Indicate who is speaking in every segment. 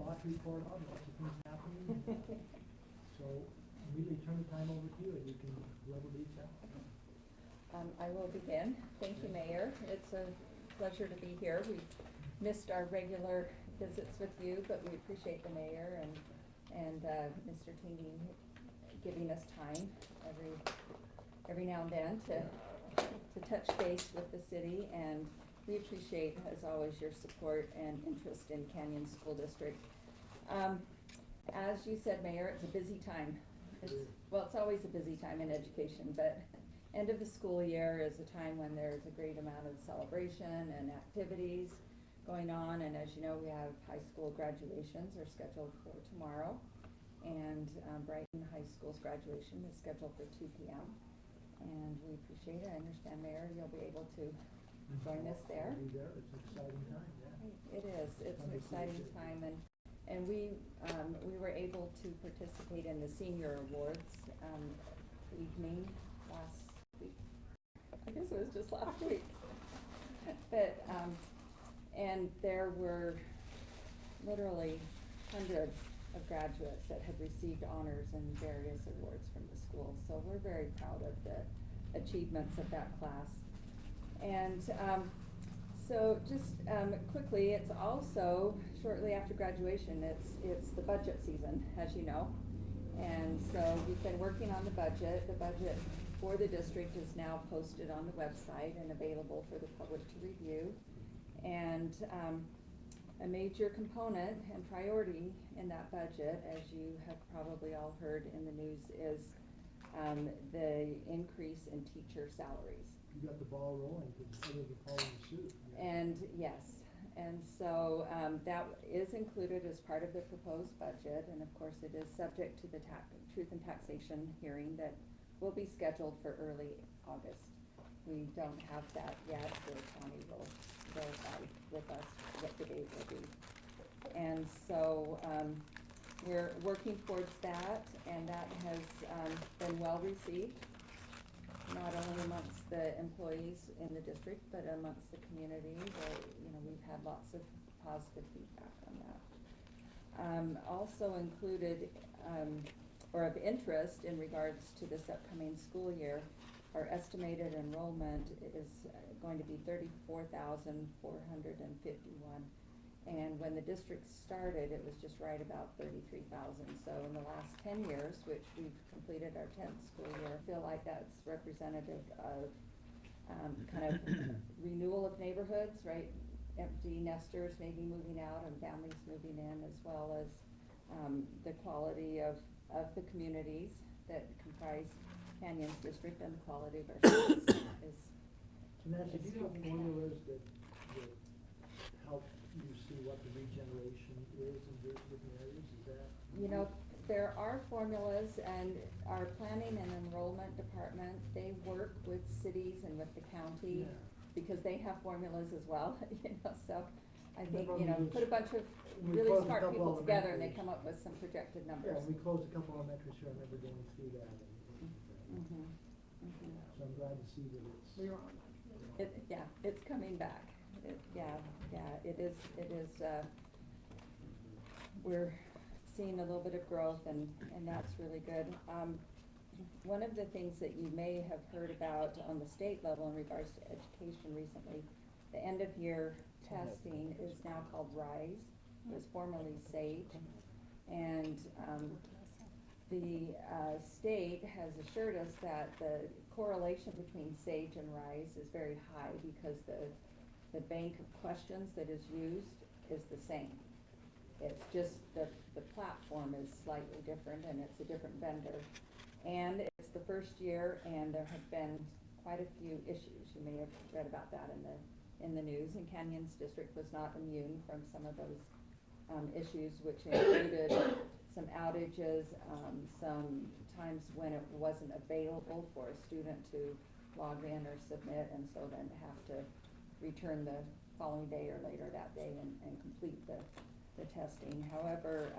Speaker 1: lot to report on, lots of things happening. So immediately turn the time over to you, and you can, whoever leads that.
Speaker 2: I will begin. Thank you, Mayor. It's a pleasure to be here. We've missed our regular visits with you, but we appreciate the Mayor and Mr. Teeny giving us time every now and then to touch base with the city, and we appreciate, as always, your support and interest in Canyon School District. As you said, Mayor, it's a busy time. It's always a busy time in education, but end of the school year is a time when there's a great amount of celebration and activities going on, and as you know, we have high school graduations are scheduled for tomorrow, and Brighton High School's graduation is scheduled for 2 p.m. and we appreciate it. I understand, Mayor, you'll be able to join us there.
Speaker 1: I'll be there. It's an exciting time, yeah.
Speaker 2: It is. It's an exciting time, and we were able to participate in the senior awards evening last week. I guess it was just last week. But and there were literally hundreds of graduates that had received honors and various awards from the school. So we're very proud of the achievements of that class. And so just quickly, it's also shortly after graduation, it's the budget season, as you know. And so we've been working on the budget. The budget for the district is now posted on the website and available for the public to review. And a major component and priority in that budget, as you have probably all heard in the news, is the increase in teacher salaries.
Speaker 1: You got the ball rolling because others are following suit. Yeah.
Speaker 2: And yes, and so that is included as part of the proposed budget, and of course it is subject to the Truth and Taxation hearing that will be scheduled for early August. We don't have that yet, so Connie will verify with us what the date will be. And so we're working towards that, and that has been well received, not only amongst the employees in the district, but amongst the community. We've had lots of positive feedback on that. Also included, or of interest in regards to this upcoming school year, our estimated enrollment is going to be 34,451. And when the district started, it was just right about 33,000. So in the last 10 years, which we've completed our 10th school year, I feel like that's representative of kind of renewal of neighborhoods, right? Empty nesters maybe moving out and families moving in, as well as the quality of the communities that comprise Canyon's district, and the quality of our schools is.
Speaker 1: Nancy, do you have formulas that help you see what the regeneration is in different areas? Is that?
Speaker 2: There are formulas, and our planning and enrollment department, they work with cities and with the county, because they have formulas as well. So I think, put a bunch of really smart people together and they come up with some projected numbers.
Speaker 1: Yeah, we closed a couple of elementaries here. I remember going through that. So I'm glad to see that it's.
Speaker 2: We're on. It's coming back. It is. We're seeing a little bit of growth, and that's really good. One of the things that you may have heard about on the state level in regards to education recently, the end of year testing is now called RISE. It was formerly SAGE, and the state has assured us that the correlation between SAGE and RISE is very high, because the bank of questions that is used is the same. It's just the platform is slightly different, and it's a different vendor. And it's the first year, and there have been quite a few issues. You may have read about that in the news, and Canyon's district was not immune from some of those issues, which included some outages, some times when it wasn't available for a student to log in or submit, and so then have to return the following day or later that day and complete the testing. However,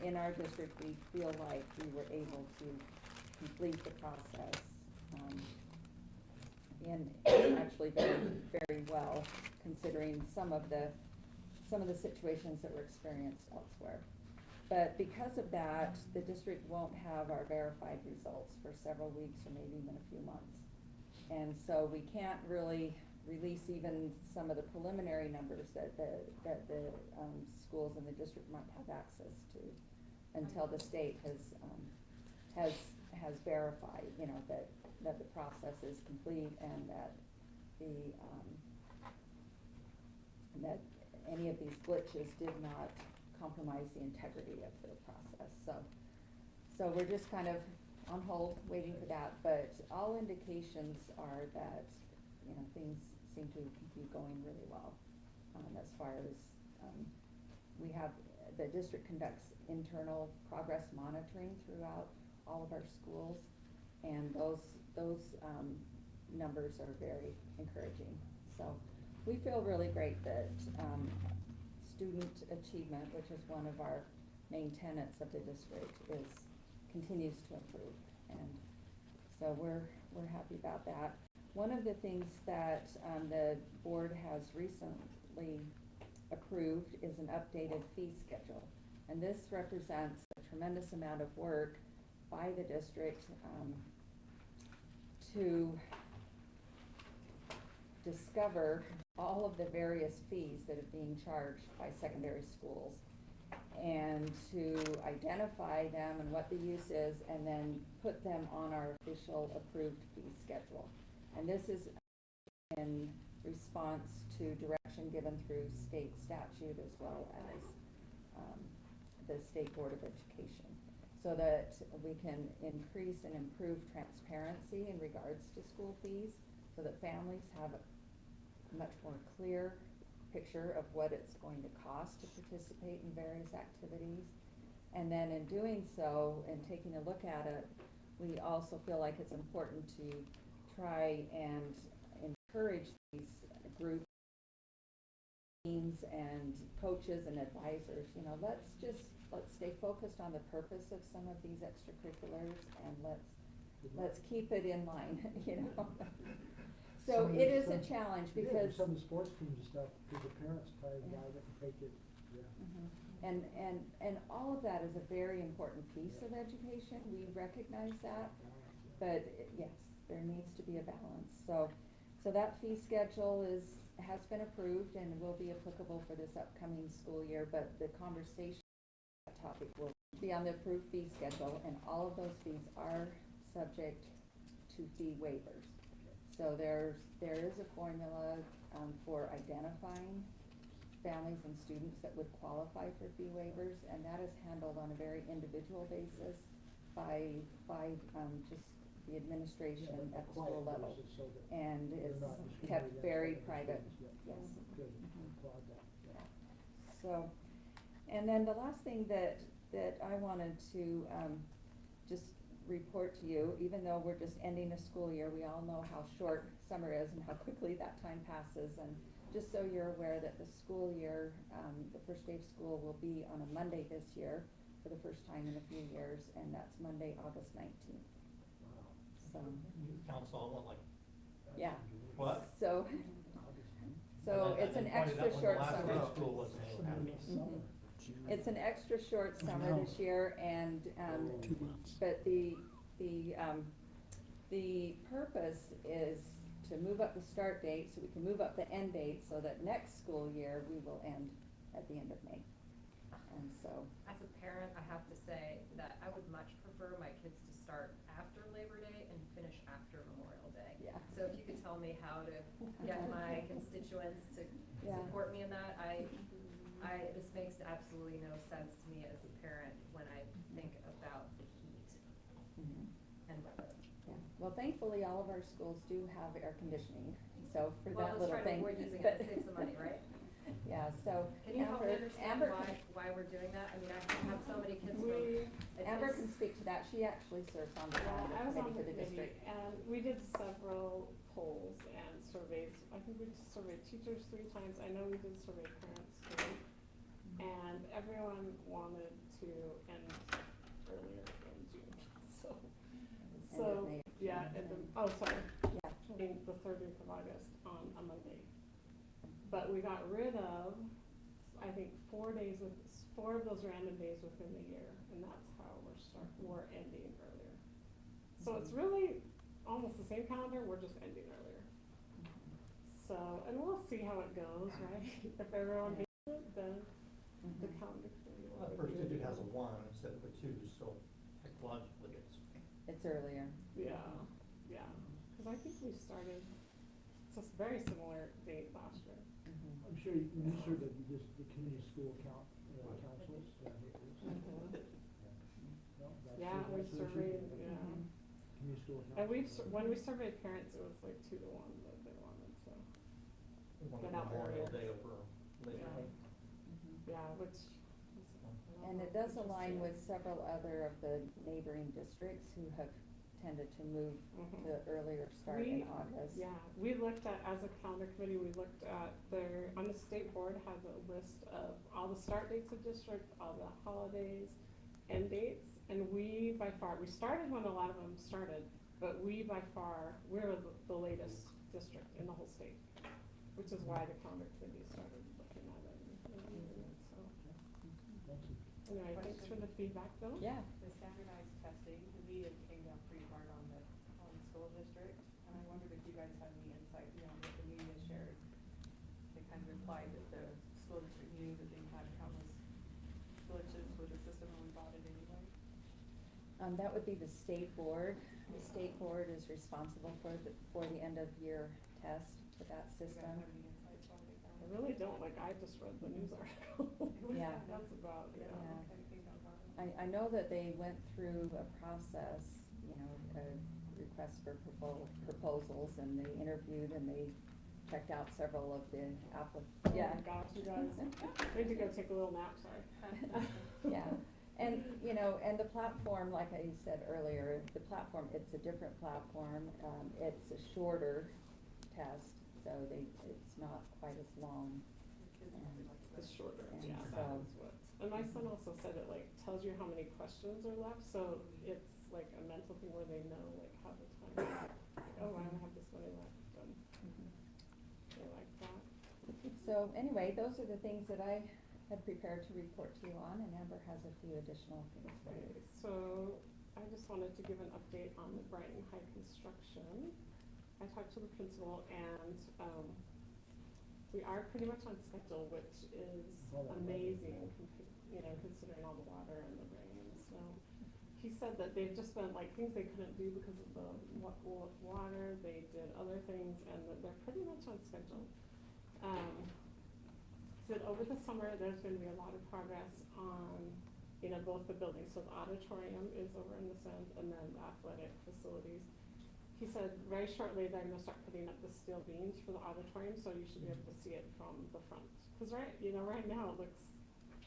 Speaker 2: in our district, we feel like we were able to complete the process and actually very, very well, considering some of the some of the situations that were experienced elsewhere. But because of that, the district won't have our verified results for several weeks or maybe even a few months. And so we can't really release even some of the preliminary numbers that the schools in the district might have access to until the state has verified, you know, that the process is complete and that that any of these glitches did not compromise the integrity of the process. So we're just kind of on hold, waiting for that, but all indications are that, you know, things seem to be going really well, as far as, the district conducts internal progress monitoring throughout all of our schools, and those numbers are very encouraging. So we feel really great that, student achievement, which is one of our main tenets of the district, continues to improve, and so we're happy about that. One of the things that the board has recently approved is an updated fee schedule, and this represents a tremendous amount of work by the district to discover all of the various fees that are being charged by secondary schools, and to identify them and what the use is, and then put them on our official approved fee schedule. And this is in response to direction given through state statute as well as the State Board of Education, so that we can increase and improve transparency in regards to school fees, so that families have a much more clear picture of what it's going to cost to participate in various activities. And then in doing so and taking a look at it, we also feel like it's important to try and encourage these groups, teams and coaches and advisors, you know, let's stay focused on the purpose of some of these extracurriculars, and let's keep it in line, you know. So it is a challenge because
Speaker 1: some of the sports teams and stuff, because the parents try to drive it and take it, yeah.
Speaker 2: Mm-hmm. And all of that is a very important piece of education. We recognize that, but yes, there needs to be a balance. So that fee schedule has been approved and will be applicable for this upcoming school year, but the conversation topic will be on the approved fee schedule, and all of those fees are subject to fee waivers. So there is a formula for identifying families and students that would qualify for fee waivers, and that is handled on a very individual basis by just the administration at the school level, and it's kept very private. Yes. So, and then the last thing that I wanted to just report to you, even though we're just ending a school year, we all know how short summer is and how quickly that time passes, and just so you're aware that the school year, the first day of school will be on a Monday this year for the first time in a few years, and that's Monday, August 19th. So,
Speaker 3: Council, like,
Speaker 2: yeah.
Speaker 3: what?
Speaker 2: So it's an extra short summer. It's an extra short summer this year, and but the purpose is to move up the start date so we can move up the end date, so that next school year we will end at the end of May. And so,
Speaker 4: as a parent, I have to say that I would much prefer my kids to start after Labor Day and finish after Memorial Day.
Speaker 2: yeah.
Speaker 4: So if you could tell me how to get my constituents to support me in that, this makes absolutely no sense to me as a parent when I think about the heat and weather.
Speaker 2: Yeah. Well, thankfully, all of our schools do have air conditioning, so for that little
Speaker 4: Let's try to
Speaker 2: thing.
Speaker 4: avoid using it to save some money, right?
Speaker 2: Yeah, so
Speaker 4: Can you help me understand
Speaker 2: Amber,
Speaker 4: why we're doing that? I mean, I have so many kids from.
Speaker 2: Amber can speak to that. She actually serves on the
Speaker 5: I was on
Speaker 2: committee
Speaker 5: the
Speaker 2: for the
Speaker 5: committee,
Speaker 2: district.
Speaker 5: and we did several polls and surveys. I think we surveyed teachers 3 times. I know we did survey parents too. And everyone wanted to end earlier in June, so, yeah, in the 3rd week of August on a Monday. But we got rid of I think 4 of those random days within the year, and that's how we're ending earlier. So it's really almost the same calendar, we're just ending earlier. So, and we'll see how it goes, right? If everyone hates it, then the calendar committee will.
Speaker 3: Well, first digit has a 1 instead of a 2, so technologically
Speaker 2: It's earlier.
Speaker 5: Yeah, yeah, cause I think we started, it's a very similar date last year.
Speaker 1: I'm sure you serve the community school councils.
Speaker 5: Yeah, we surveyed, yeah.
Speaker 1: Community school
Speaker 5: And
Speaker 1: councils.
Speaker 5: when we surveyed parents, it was like 2 to 1 that they wanted to
Speaker 3: we want
Speaker 5: get out
Speaker 3: Memorial
Speaker 5: earlier.
Speaker 3: Day over Labor
Speaker 5: Yeah.
Speaker 3: Day.
Speaker 5: Yeah, which.
Speaker 2: And it does align with several other of the neighboring districts who have tended to move
Speaker 5: Mhm.
Speaker 2: to earlier start in August.
Speaker 5: Yeah, we looked at, as a calendar committee, we looked at on the state board has a list of all the start dates of district, all the holidays, end dates, and we started when a lot of them started, but we're the latest district in the whole state, which is why the calendar committee started looking at it and using it, so.
Speaker 1: Thank you.
Speaker 5: Anyway, thanks for the feedback, though.
Speaker 2: Yeah.
Speaker 6: The standardized testing, we had came down pretty hard on the school district, and I wondered if you guys had any insight beyond what the media shared. They kind of implied that the school district knew that they had countless glitches with the system and we bought it anyway.
Speaker 2: That would be the state board. The state board is responsible for the end of year test for that
Speaker 6: Do you guys
Speaker 2: system.
Speaker 6: have any insights on it?
Speaker 5: I really don't, I just read the news article.
Speaker 2: Yeah.
Speaker 5: That's about,
Speaker 6: Yeah,
Speaker 2: Yeah.
Speaker 6: okay, I think I'm wrong.
Speaker 2: I know that they went through a process, a request for proposals, and they interviewed and they checked out several of the
Speaker 5: Oh
Speaker 2: yeah.
Speaker 5: my gosh, you guys, I need to go take a little nap, sorry.
Speaker 2: Yeah, and, and the platform, like I said earlier, the platform, it's a different platform, it's a shorter test, so it's not quite as long.
Speaker 5: It's shorter,
Speaker 2: And
Speaker 5: yeah,
Speaker 2: so-
Speaker 5: that is what, and my son also said it tells you how many questions are left, so it's like a mental thing where they know how the time, oh, I only have this many left, and they like that.
Speaker 2: So anyway, those are the things that I had prepared to report to you on, and Amber has a few additional things for you.
Speaker 5: Okay, so I just wanted to give an update on the Brighton High construction. I talked to the principal and, we are pretty much on schedule, which is amazing, considering all the water and the rain and the snow. He said that they've just been things they couldn't do because of the water, they did other things, and that they're pretty much on schedule. Said over the summer, there's gonna be a lot of progress on, both the buildings, so the auditorium is over in this end, and then the athletic facilities. He said very shortly they're gonna start putting up the steel beams for the auditorium, so you should be able to see it from the front. Cause right now it looks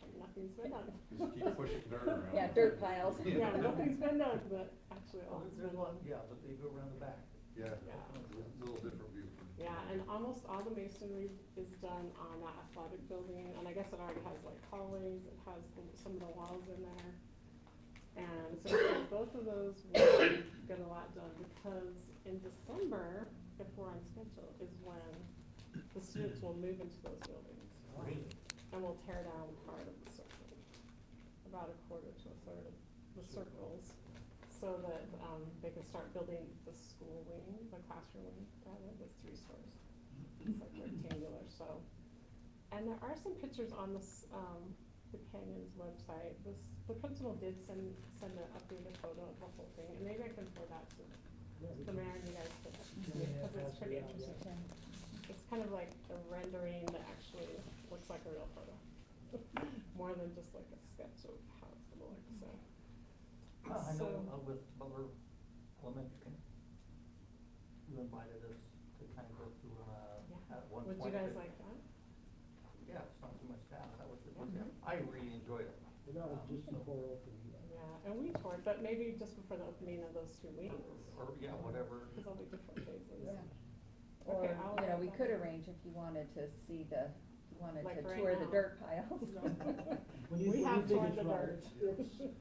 Speaker 5: like nothing's been done.
Speaker 7: Just keep pushing dirt around.
Speaker 2: Yeah, dirt piles.
Speaker 5: Yeah, nothing's been done, but actually all it's
Speaker 3: There's
Speaker 5: been
Speaker 3: one,
Speaker 5: done.
Speaker 3: but they go around the back.
Speaker 7: Yeah,
Speaker 5: Yeah.
Speaker 7: a little different view.
Speaker 5: Yeah, and almost all the masonry is done on that athletic building, and I guess it already has hallways, it has some of the walls in there. And so both of those will get a lot done, because in December, if we're on schedule, is when the students will move into those buildings.
Speaker 3: Really?
Speaker 5: And we'll tear down part of the circle, about a quarter to a third of the circles, so that they can start building the school wing, the classroom wing, rather, that's 3 stories. It's rectangular, so. And there are some pictures on this, the Canyons website. The principal did send an updated photo of the whole thing, and maybe I can forward that to the mayor and you guys could see it, because it's pretty interesting. It's kind of like a rendering that actually looks like a real photo, more than just a sketch of how it's gonna look, so.
Speaker 3: I know
Speaker 5: So-
Speaker 3: with Butler Elementary, you invited us to kind of go through
Speaker 5: Yeah.
Speaker 3: at one
Speaker 5: Would
Speaker 3: point.
Speaker 5: you guys like that?
Speaker 3: Yeah, it's not too much staff, that was it.
Speaker 5: Mhm.
Speaker 3: I really enjoyed it.
Speaker 1: And that was just before opening.
Speaker 5: Yeah, and we toured, but maybe just before the opening of those 2 wings,
Speaker 3: Or, yeah, whatever.
Speaker 5: because there'll be different phases.
Speaker 2: Yeah.
Speaker 5: Okay,
Speaker 2: Or,
Speaker 5: I'll
Speaker 2: we
Speaker 5: write
Speaker 2: could
Speaker 5: that.
Speaker 2: arrange if you wanted to see wanted
Speaker 5: Like
Speaker 2: to
Speaker 5: right
Speaker 2: tour the
Speaker 5: now.
Speaker 2: dirt piles.
Speaker 5: We have
Speaker 1: think
Speaker 5: toured
Speaker 1: it's
Speaker 5: the
Speaker 1: right,
Speaker 5: dirt.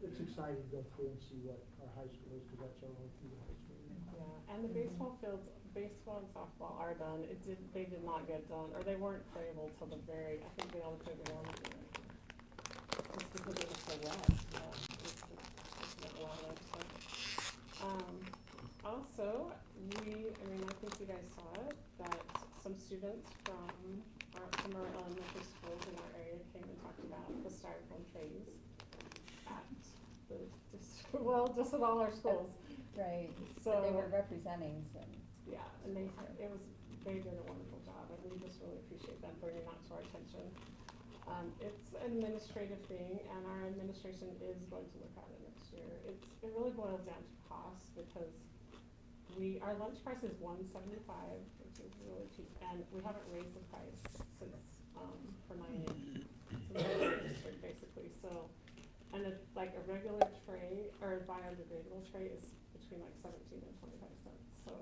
Speaker 1: it's exciting to go through and see what our high school is, because that's our only through the high school.
Speaker 5: Yeah, and the baseball fields, baseball and softball are done. They did not get done, or they weren't playable till the very, I think they only played one game. It's because it was so wet, yeah, it's not water, so. Also, I mean, I think you guys saw it, that some students from some elementary schools in our area came and talked about the styrofoam trays at well, just at all our schools.
Speaker 2: Right,
Speaker 5: So
Speaker 2: but they were representing some.
Speaker 5: yeah, and they did a wonderful job, and we just really appreciate them bringing that to our attention. It's an administrative thing, and our administration is going to look at it next year. It really boils down to cost, because our lunch price is $1.75, which is really cheap, and we haven't raised the price since, for 9/8, since basically, so. And it's like a regular tray, or a biodegradable tray is between like 17 and 25 cents, so.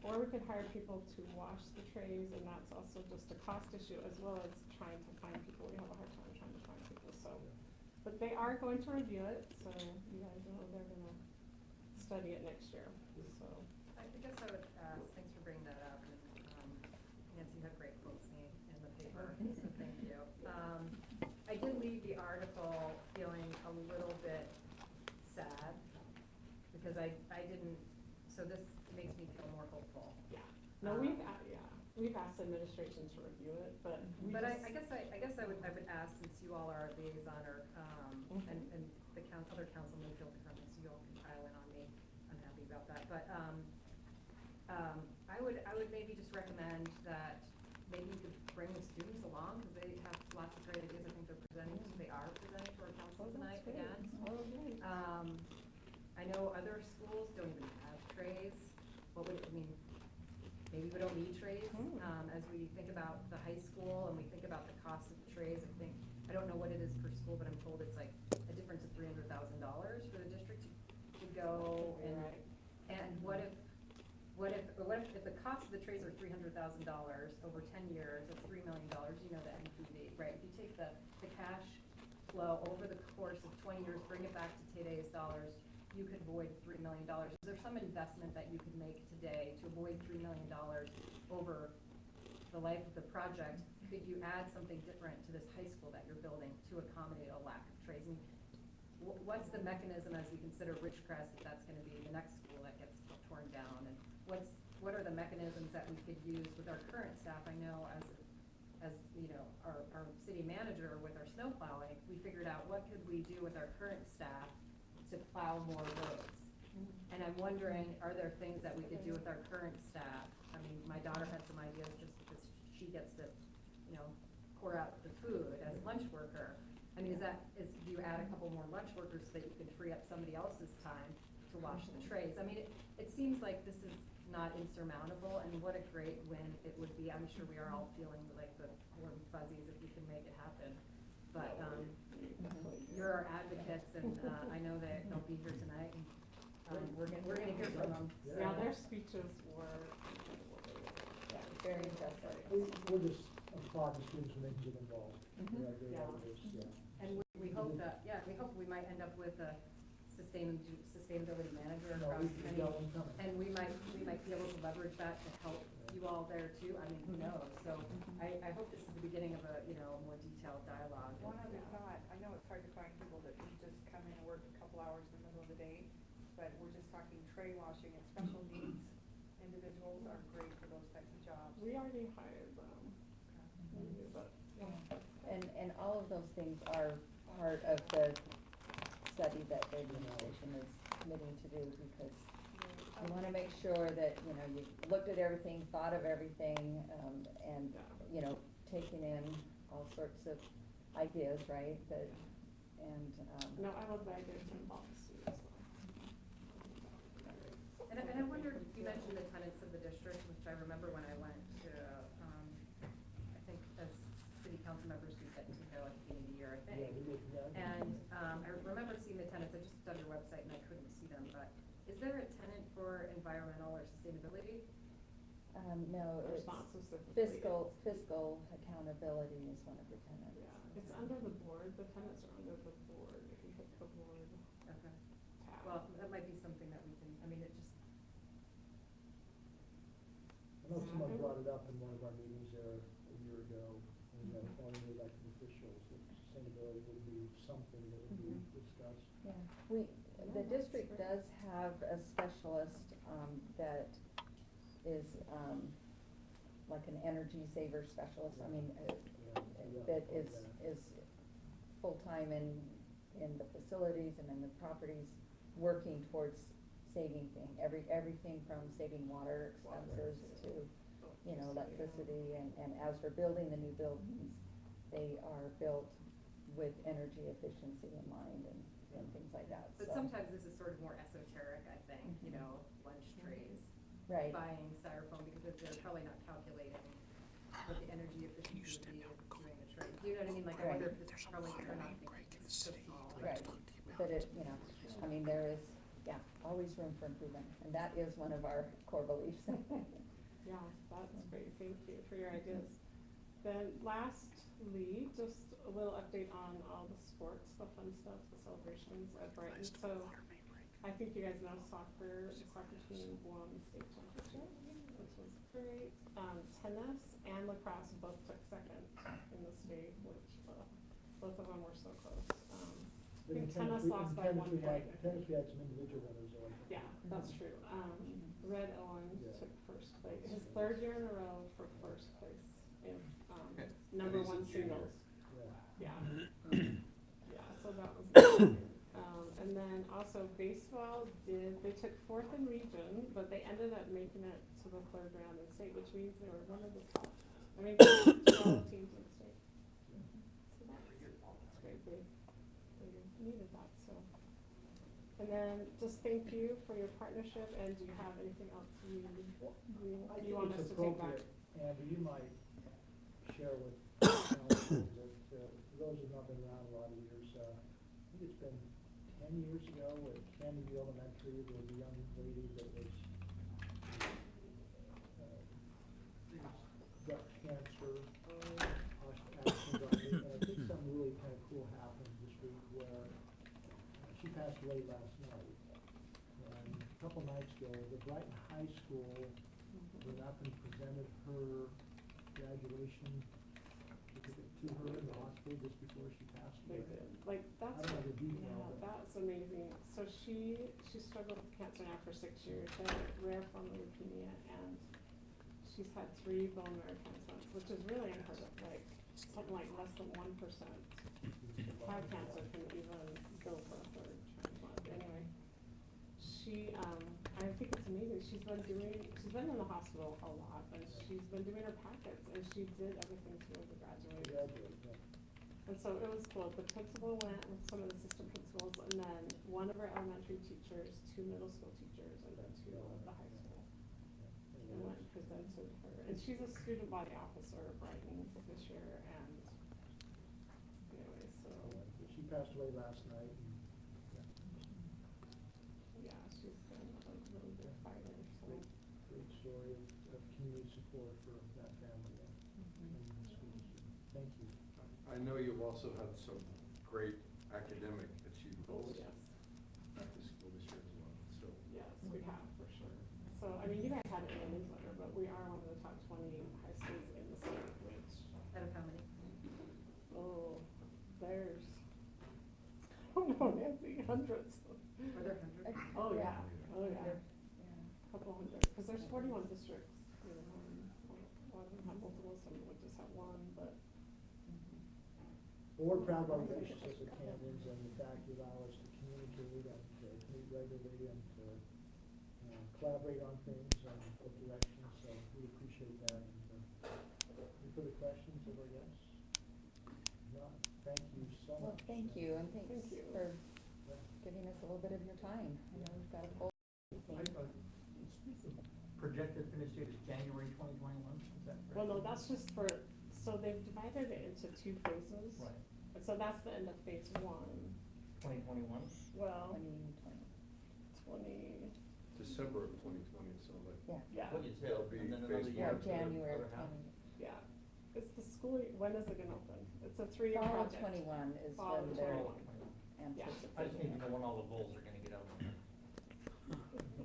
Speaker 5: Or we could hire people to wash the trays, and that's also just a cost issue, as well as trying to find people. We have a hard time trying to find people, so. But they are going to review it, so you guys know they're gonna study it next year, so.
Speaker 4: I guess I would ask, thanks for bringing that up, and, Nancy, you had great quotes in the paper, so thank you. I did leave the article feeling a little bit sad, because I didn't, so this makes me feel more hopeful.
Speaker 5: Yeah, no, we've asked administration to review it, but we
Speaker 4: But
Speaker 5: just.
Speaker 4: I guess I would ask, since you all are a liaison, or, and the other council may feel differently, so you all can pile in on me, I'm happy about that, but, I would maybe just recommend that maybe you could bring the students along, because they have lots of great ideas. I think they are presenting to our council tonight again.
Speaker 5: Oh, great.
Speaker 4: I know other schools don't even have trays. Maybe we don't need trays. As we think about the high school and we think about the cost of the trays, I don't know what it is per school, but I'm told it's like a difference of $300,000 for the district to go, and what if the cost of the trays are $300,000 over 10 years, that's $3 million, you know, the NPV, right? If you take the cash flow over the course of 20 years, bring it back to today's dollars, you could avoid $3 million. Is there some investment that you could make today to avoid $3 million over the life of the project? Could you add something different to this high school that you're building to accommodate a lack of trays? I mean, what's the mechanism as we consider Ridgecrest, if that's going to be the next school that gets torn down? And what are the mechanisms that we could use with our current staff? I know as you know, our city manager with our snow plowing, we figured out what could we do with our current staff to plow more roads. And I'm wondering, are there things that we could do with our current staff? I mean, my daughter had some ideas, just because she gets to, you know, pour out the food as a lunch worker. I mean, do you add a couple more lunch workers so that you can free up somebody else's time to wash the trays? I mean, it seems like this is not insurmountable, and what a great win it would be. I'm sure we are all feeling like the warm fuzzies if we can make it happen. But you're our advocates, and I know that they'll be here tonight, and we're gonna hear from them.
Speaker 5: Yeah, their speeches were
Speaker 2: Very impressive.
Speaker 1: We'll just applaud the students when they get involved. They are great ideas,
Speaker 4: And we hope that, we might end up with a sustainability manager
Speaker 1: No,
Speaker 4: across
Speaker 1: we've
Speaker 4: many,
Speaker 1: got one coming.
Speaker 4: and we might be able to leverage that to help you all there too. I mean, who knows? So I hope this is the beginning of a, you know, more detailed dialogue.
Speaker 6: One other thought, I know it's hard to find people that can just come in and work a couple hours in the middle of the day, but we're just talking tray washing, and special needs individuals are great for those types of jobs.
Speaker 5: We already hired them. But,
Speaker 2: And all of those things are part of the study that the administration is committing to do, because you wanna make sure that, you know, you looked at everything, thought of everything, and, you know, taking in all sorts of ideas, right,
Speaker 5: no, I will beg it to policy as well.
Speaker 4: And I wondered, you mentioned the tenants of the district, which I remember when I went to, I think as city council members, we get to go at the beginning of the year, I think. And I remember seeing the tenants. I just done your website and I couldn't see them, but is there a tenant for environmental or sustainability?
Speaker 2: no,
Speaker 5: It's
Speaker 2: it's
Speaker 5: not specifically.
Speaker 2: fiscal accountability is one of the tenants.
Speaker 5: Yeah, it's under the board, the tenants are under the board, if you hit the board
Speaker 4: Okay.
Speaker 5: tab.
Speaker 4: Well, that might be something that we can, I mean, it just,
Speaker 1: our meetings there a year ago, and we had one of the elected officials, that sustainability would be something that would be discussed.
Speaker 2: Yeah, the district does have a specialist, that is, like an energy saver specialist, I mean, that is full-time in the facilities and in the properties, working towards saving everything from saving water expenses to, you know, electricity, and as we're building the new buildings, they are built with energy efficiency in mind and things like that,
Speaker 4: But
Speaker 2: so.
Speaker 4: sometimes this is sort of more esoteric, I think, you know, lunch trays.
Speaker 2: Right.
Speaker 4: Buying styrofoam, because they're probably not calculating what the energy efficiency would be of doing the tray. Do you know what I mean? Like, I wonder if this is probably turn out to be so small.
Speaker 2: Right, but it, you know, I mean, there is, yeah, always room for improvement, and that is one of our core beliefs.
Speaker 5: Yeah, that's great, thank you for your ideas. Then lastly, just a little update on all the sports, the fun stuff, the celebrations at Brighton. So I think you guys know the soccer team won the state championship, which was great. Tennis and lacrosse both took second in the state, which both of them were so close. I think tennis lost by 1 point.
Speaker 1: Tennis, we had some individual winners, though.
Speaker 5: Yeah, that's true. Red Owen took first place, his 3rd year in a row for first place in, number
Speaker 7: And he's a
Speaker 5: 1
Speaker 7: junior.
Speaker 5: singles.
Speaker 1: Yeah.
Speaker 5: Yeah. Yeah, so that was good. And then also baseball they took 4th in region, but they ended up making it to the 3rd round in state, which means they were one of the top, 12 teams in the state. So that's great, they needed that, so. And then just thank you for your partnership, and do you have anything else you want us to take back?
Speaker 1: Amber, you might share with council that, for those who've not been around a lot of years, I think it's been 10 years ago at Candy Elementary, there was a young lady that was, got cancer, and I think something really kind of cool happened this week where she passed away last night. And a couple nights ago, the Brighton High School went up and presented her graduation certificate to her in the hospital just before she passed
Speaker 5: They
Speaker 1: away.
Speaker 5: did. Like, that's,
Speaker 1: I don't know the detail,
Speaker 5: yeah,
Speaker 1: but-
Speaker 5: that's amazing. So she struggled with cancer now for 6 years, she had a rare form of leukemia, and she's had 3 bone marrow transplants, which is really unheard of, like, something like less than 1% have cancer can even go for a 3rd transplant. Anyway, I think it's amazing, she's been in the hospital a lot, and she's been doing her packets, and she did everything to her to graduate. And so it was cool. The principal went with some of the assistant principals, and then one of our elementary teachers, 2 middle school teachers, and then 2 of the high school. And went and presented her. And she's a student body officer at Brighton this year, and anyway, so.
Speaker 1: She passed away last night, and,
Speaker 5: Yeah, she's been a really big fighter, so.
Speaker 1: great story of community support for that family and the schools. Thank you.
Speaker 7: I know you've also had some great academic
Speaker 5: Oh,
Speaker 7: achievables
Speaker 5: yes.
Speaker 7: at the school this year as well, so.
Speaker 5: Yes, we have, for sure. So, I mean, you guys had it in the newsletter, but we are one of the top 20 high schools in the state, which,
Speaker 4: Out of how many?
Speaker 5: oh, there's, I don't know, Nancy, hundreds.
Speaker 4: Are there hundreds?
Speaker 5: Oh, yeah, oh, yeah,
Speaker 2: Yeah.
Speaker 5: couple hundred, because there's 41 districts, you know, a lot of them have multiple, some would just have one, but.
Speaker 1: Well, we're proud of our relationship with Camden's and the fact you allow us to communicate and to meet regularly and to, collaborate on things and both directions, so we appreciate that. And, any further questions of our guests? No, thank you so
Speaker 2: Well,
Speaker 1: much.
Speaker 2: thank you, and thanks
Speaker 5: Thank you.
Speaker 2: for
Speaker 1: Yeah.
Speaker 2: giving us a little bit of your time. I know we've got a full meeting.
Speaker 3: Projected finish date is January 2021, is that correct?
Speaker 5: Well, no, that's just for, so they've divided it into 2 phases.
Speaker 3: Right,
Speaker 5: And so that's the end of phase 1.
Speaker 3: 2021?
Speaker 5: Well,
Speaker 2: 2020.
Speaker 5: 20,
Speaker 7: December of 2020, so like.
Speaker 2: Yeah,
Speaker 5: yeah,
Speaker 3: What you said,
Speaker 7: That'll be
Speaker 3: and then
Speaker 7: phase
Speaker 3: another
Speaker 7: one.
Speaker 3: year.
Speaker 2: yeah,
Speaker 3: for the
Speaker 2: January
Speaker 3: other half?
Speaker 2: 20.
Speaker 5: yeah. It's the school, when is it gonna open? It's a 3-year
Speaker 2: Fall of
Speaker 5: project.
Speaker 2: 21 is
Speaker 5: Fall
Speaker 2: when
Speaker 5: of
Speaker 2: they're
Speaker 5: 21.
Speaker 2: anticipating.
Speaker 3: I just need to know when all the bulls are gonna get out of there.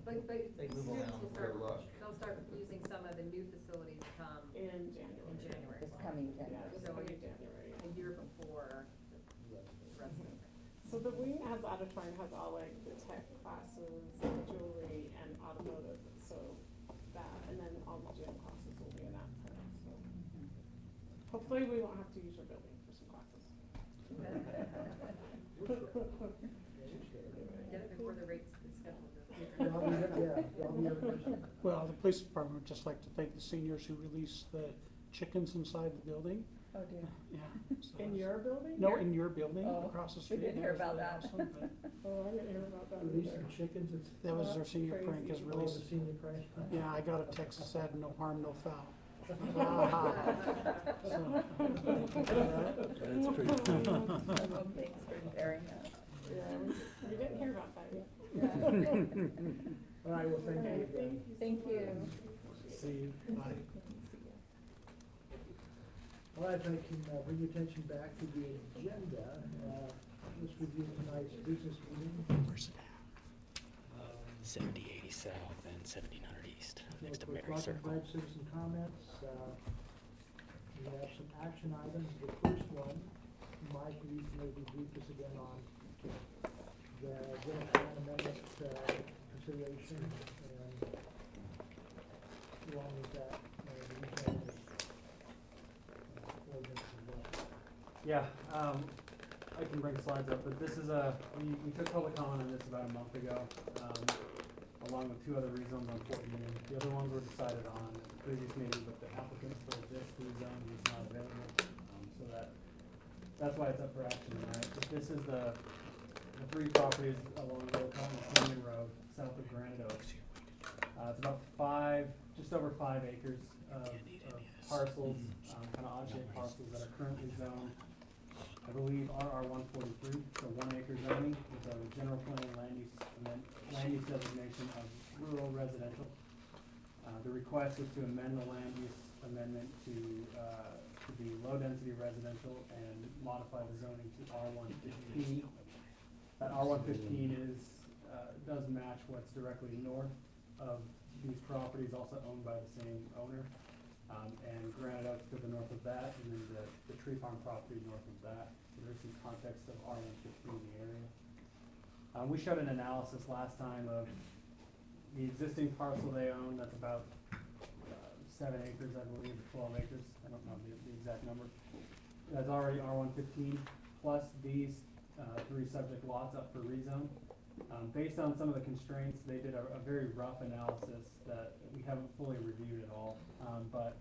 Speaker 4: But But
Speaker 3: They move
Speaker 4: students
Speaker 3: around.
Speaker 4: will start,
Speaker 7: Good luck.
Speaker 4: they'll start using some of the new facilities come
Speaker 5: In January.
Speaker 4: in January.
Speaker 2: This coming
Speaker 5: Yeah,
Speaker 2: January.
Speaker 5: this
Speaker 4: So
Speaker 5: coming
Speaker 4: it's
Speaker 5: January.
Speaker 4: a year before the rest of it.
Speaker 5: So the wing has auditorium, has all like the tech classes, jewelry and automotive, so that, and then all the gym classes will be in that part, so. Hopefully we won't have to use your building for some classes.
Speaker 4: Get it before the rates schedule.
Speaker 8: Well, the police department would just like to thank the seniors who released the chickens inside the building.
Speaker 2: Oh dear.
Speaker 8: Yeah. so
Speaker 5: In your building?
Speaker 8: No, in your building,
Speaker 2: Oh,
Speaker 8: across the
Speaker 2: we
Speaker 8: street.
Speaker 2: didn't hear
Speaker 8: was
Speaker 2: about
Speaker 8: really
Speaker 2: that.
Speaker 8: awesome, but
Speaker 5: Oh, I didn't hear about that
Speaker 1: Release
Speaker 5: either.
Speaker 1: some chickens, it's.
Speaker 8: That was their
Speaker 5: That's
Speaker 8: senior prank, is
Speaker 5: crazy.
Speaker 1: Oh,
Speaker 8: release.
Speaker 1: the senior prize.
Speaker 8: Yeah, I got a text that said, no harm, no foul. Ah. So,
Speaker 2: Thanks for sharing that.
Speaker 5: Yeah, we didn't hear about that yet.
Speaker 2: Yeah.
Speaker 1: All right, well, thank
Speaker 5: Okay,
Speaker 1: you again.
Speaker 2: Thank you.
Speaker 8: See you, bye.
Speaker 1: All right, if I can bring your attention back to the agenda, let's review tonight's business meeting.
Speaker 9: Where's it at? 7080 South and 1700 East, next to Mary Circle.
Speaker 1: Provide citizen comments. We have some action items. The first one, Mike, you can maybe brief us again on the general plan amendment consideration and along with that, the regional ordinance as well.
Speaker 10: Yeah, I can bring slides up, but this is we took public comment on this about a month ago, along with two other rezones on Fort Union. The other ones were decided on at the previous meeting, but the applicant for this rezone was not available, so that's why it's up for action tonight. But this is the three properties along Cottonwood Heights Road, south of Granite Oaks. It's about just over 5 acres of parcels, kind of odd-shaped parcels that are currently zoned, I believe, RR 143, so 1 acre zoning with a general plan land use designation of rural residential. The request is to amend the land use amendment to be low-density residential and modify the zoning to R115. That R115 does match what's directly north of these properties, also owned by the same owner. And Granite Oaks to the north of that, and then the tree farm property north of that. So there's some context of R115 in the area. We showed an analysis last time of the existing parcel they own, that's about 7 acres, I believe, or 12 acres, I don't know the exact number. That's already R115, plus these 3 subject lots up for rezone. Based on some of the constraints, they did a very rough analysis that we haven't fully reviewed at all. But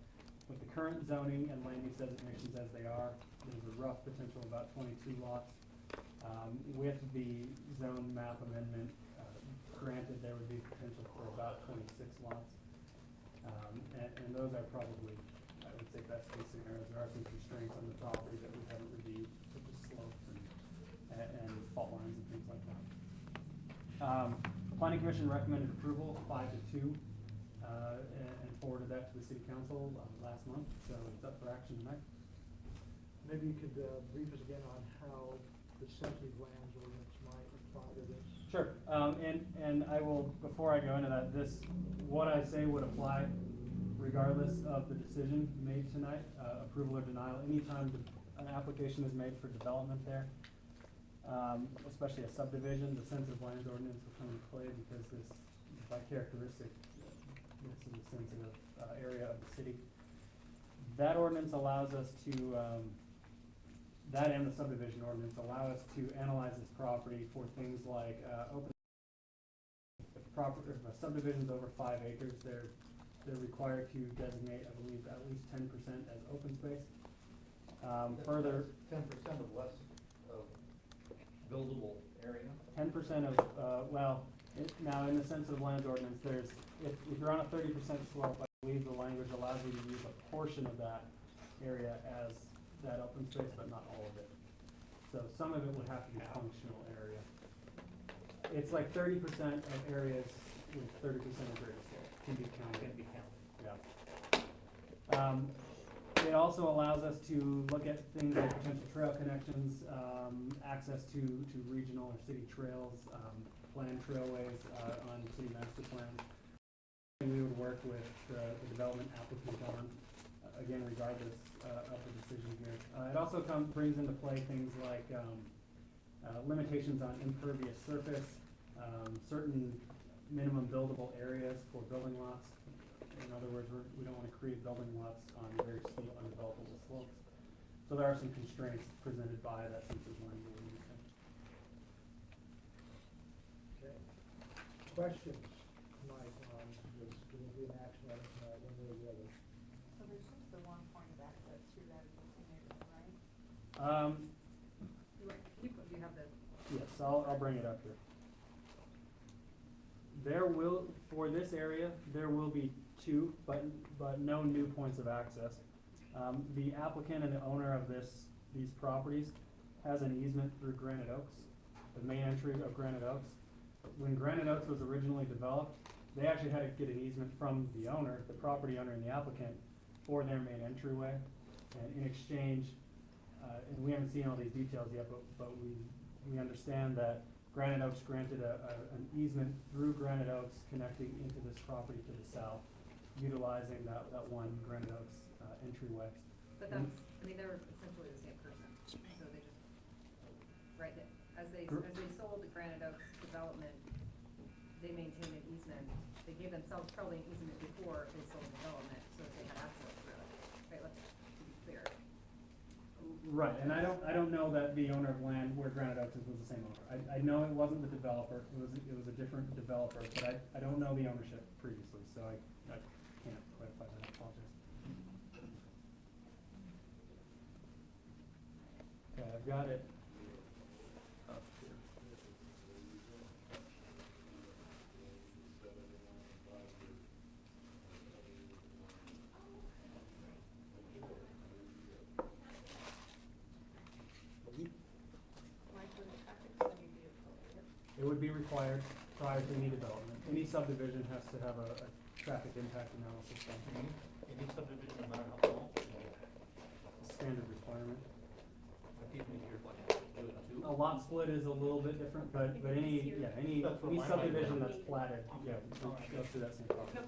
Speaker 10: with the current zoning and land use designations as they are, there's a rough potential of about 22 lots. With the zone map amendment granted, there would be potential for about 26 lots. And those are probably, I would say, best case scenarios. There are some constraints on the property that we haven't reviewed, such as slopes and fault lines and things like that. Planning Commission recommended approval 5-2 and forwarded that to the City Council last month, so it's up for action tonight.
Speaker 1: Maybe you could brief us again on how the sensitive lands ordinance might apply to this.
Speaker 10: Sure, and I will, before I go into that, what I say would apply regardless of the decision made tonight, approval or denial. Anytime an application is made for development there, especially a subdivision, the sensitive lands ordinance will come into play because this, by characteristic, this is a sensitive area of the city. That ordinance allows us to, that and the subdivision ordinance allow us to analyze this property for things like open. If a subdivision's over 5 acres, they're required to designate, I believe, at least 10% as open space. Further,
Speaker 3: 10% of less of buildable area.
Speaker 10: 10% of, now in the sensitive lands ordinance, if you're on a 30% slope, I believe the language allows you to use a portion of that area as that open space, but not all of it. So some of it would have to be functional area. It's like 30% of areas with 30% of greater slope can be counted. Yeah. It also allows us to look at things like potential trail connections, access to regional or city trails, planned trailways, on city master plans. And we would work with the development applicant on, again, regardless, of the decision here. It also brings into play things like, limitations on impervious surface, certain minimum buildable areas for building lots. In other words, we don't wanna create building lots on very steep undevelopable slopes. So there are some constraints presented by that sensitive land we're using.
Speaker 1: Okay. Questions, Mike, on this, will it be an action item tonight, one way or the other?
Speaker 6: So there's just the one point of access through that existing area, right?
Speaker 4: Do you have the?
Speaker 10: Yes, I'll bring it up here. There will, for this area, there will be two, but no new points of access. The applicant and the owner of these properties has an easement through Granite Oaks, the main entry of Granite Oaks. When Granite Oaks was originally developed, they actually had to get an easement from the owner, the property owner and the applicant, for their main entryway. And in exchange, and we haven't seen all these details yet, but we understand that Granite Oaks granted an easement through Granite Oaks connecting into this property to the south, utilizing that one Granite Oaks entryway.
Speaker 4: But that's, I mean, they're essentially the same person, so they just, right, as they sold the Granite Oaks development, they maintained an easement. They gave themselves probably an easement before they sold the development, so that they had access through it, right, let's be clear.
Speaker 10: Right, and I don't know that the owner of land where Granite Oaks is was the same owner. I know it wasn't the developer, it was a different developer, but I don't know the ownership previously, so I can't clarify that, I apologize. Okay, I've got it up here.
Speaker 6: Like for the traffic study be appropriate?
Speaker 10: It would be required prior to any development. Any subdivision has to have a traffic impact analysis done.
Speaker 3: Any subdivision, no matter how small,
Speaker 10: Standard requirement.
Speaker 3: I think maybe you're like, do it too.
Speaker 10: A lot split is a little bit different, but any
Speaker 3: That's what my mind
Speaker 10: subdivision
Speaker 3: was.
Speaker 10: that's platted, yeah, goes through that same process.
Speaker 6: No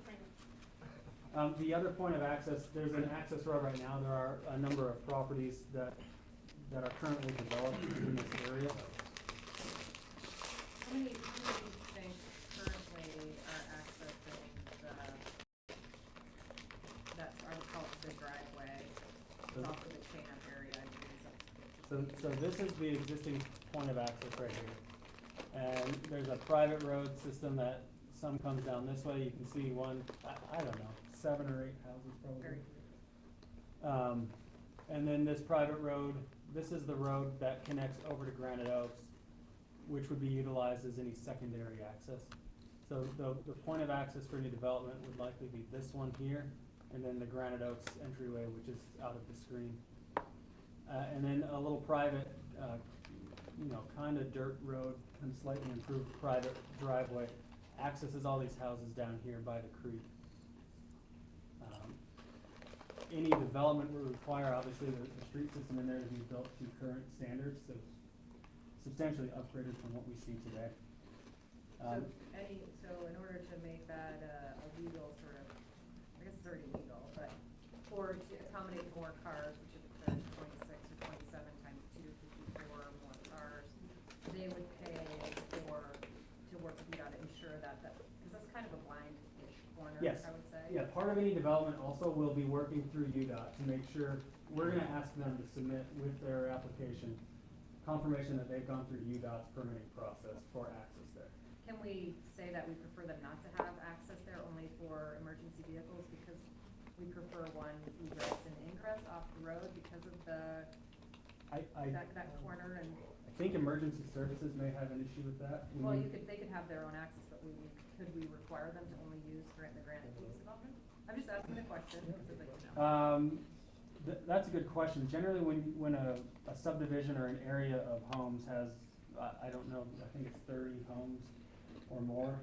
Speaker 6: plan.
Speaker 10: The other point of access, there's an access road right now. There are a number of properties that are currently developed in this area.
Speaker 4: How many do you think currently are accessing that, I would call it the driveway, it's off of the Chan area, I believe
Speaker 10: So this is the existing point of access right here. And there's a private road system that some comes down this way. You can see one, I don't know, 7 or 8 houses
Speaker 4: Very
Speaker 10: probably. And then this private road, this is the road that connects over to Granite Oaks, which would be utilized as any secondary access. So the point of access for any development would likely be this one here, and then the Granite Oaks entryway, which is out of the screen. And then a little private, kind of dirt road, and slightly improved private driveway accesses all these houses down here by the creek. Any development would require, obviously, the street system in there to be built to current standards, so substantially upgraded from what we see today.
Speaker 4: So in order to make that a legal sort of, I guess it's already legal, but to accommodate more cars, which if it's 26 or 27 times 2, 54 more cars, they would pay to work with you to ensure that, because that's kind of a blind-ish corner,
Speaker 10: Yes.
Speaker 4: I would say.
Speaker 10: Yeah, part of any development also will be working through UDOT to make sure, we're gonna ask them to submit with their application confirmation that they've gone through UDOT's permitting process for access there.
Speaker 4: Can we say that we prefer them not to have access there only for emergency vehicles because we prefer one egress and ingress off the road because of that corner and?
Speaker 10: I think emergency services may have an issue with that.
Speaker 4: Well, they could have their own access, but could we require them to only use the Granite Peaks development? I'm just asking the question, because I'd like to know.
Speaker 10: That's a good question. Generally, when a subdivision or an area of homes has, I don't know, I think it's 30 homes or more,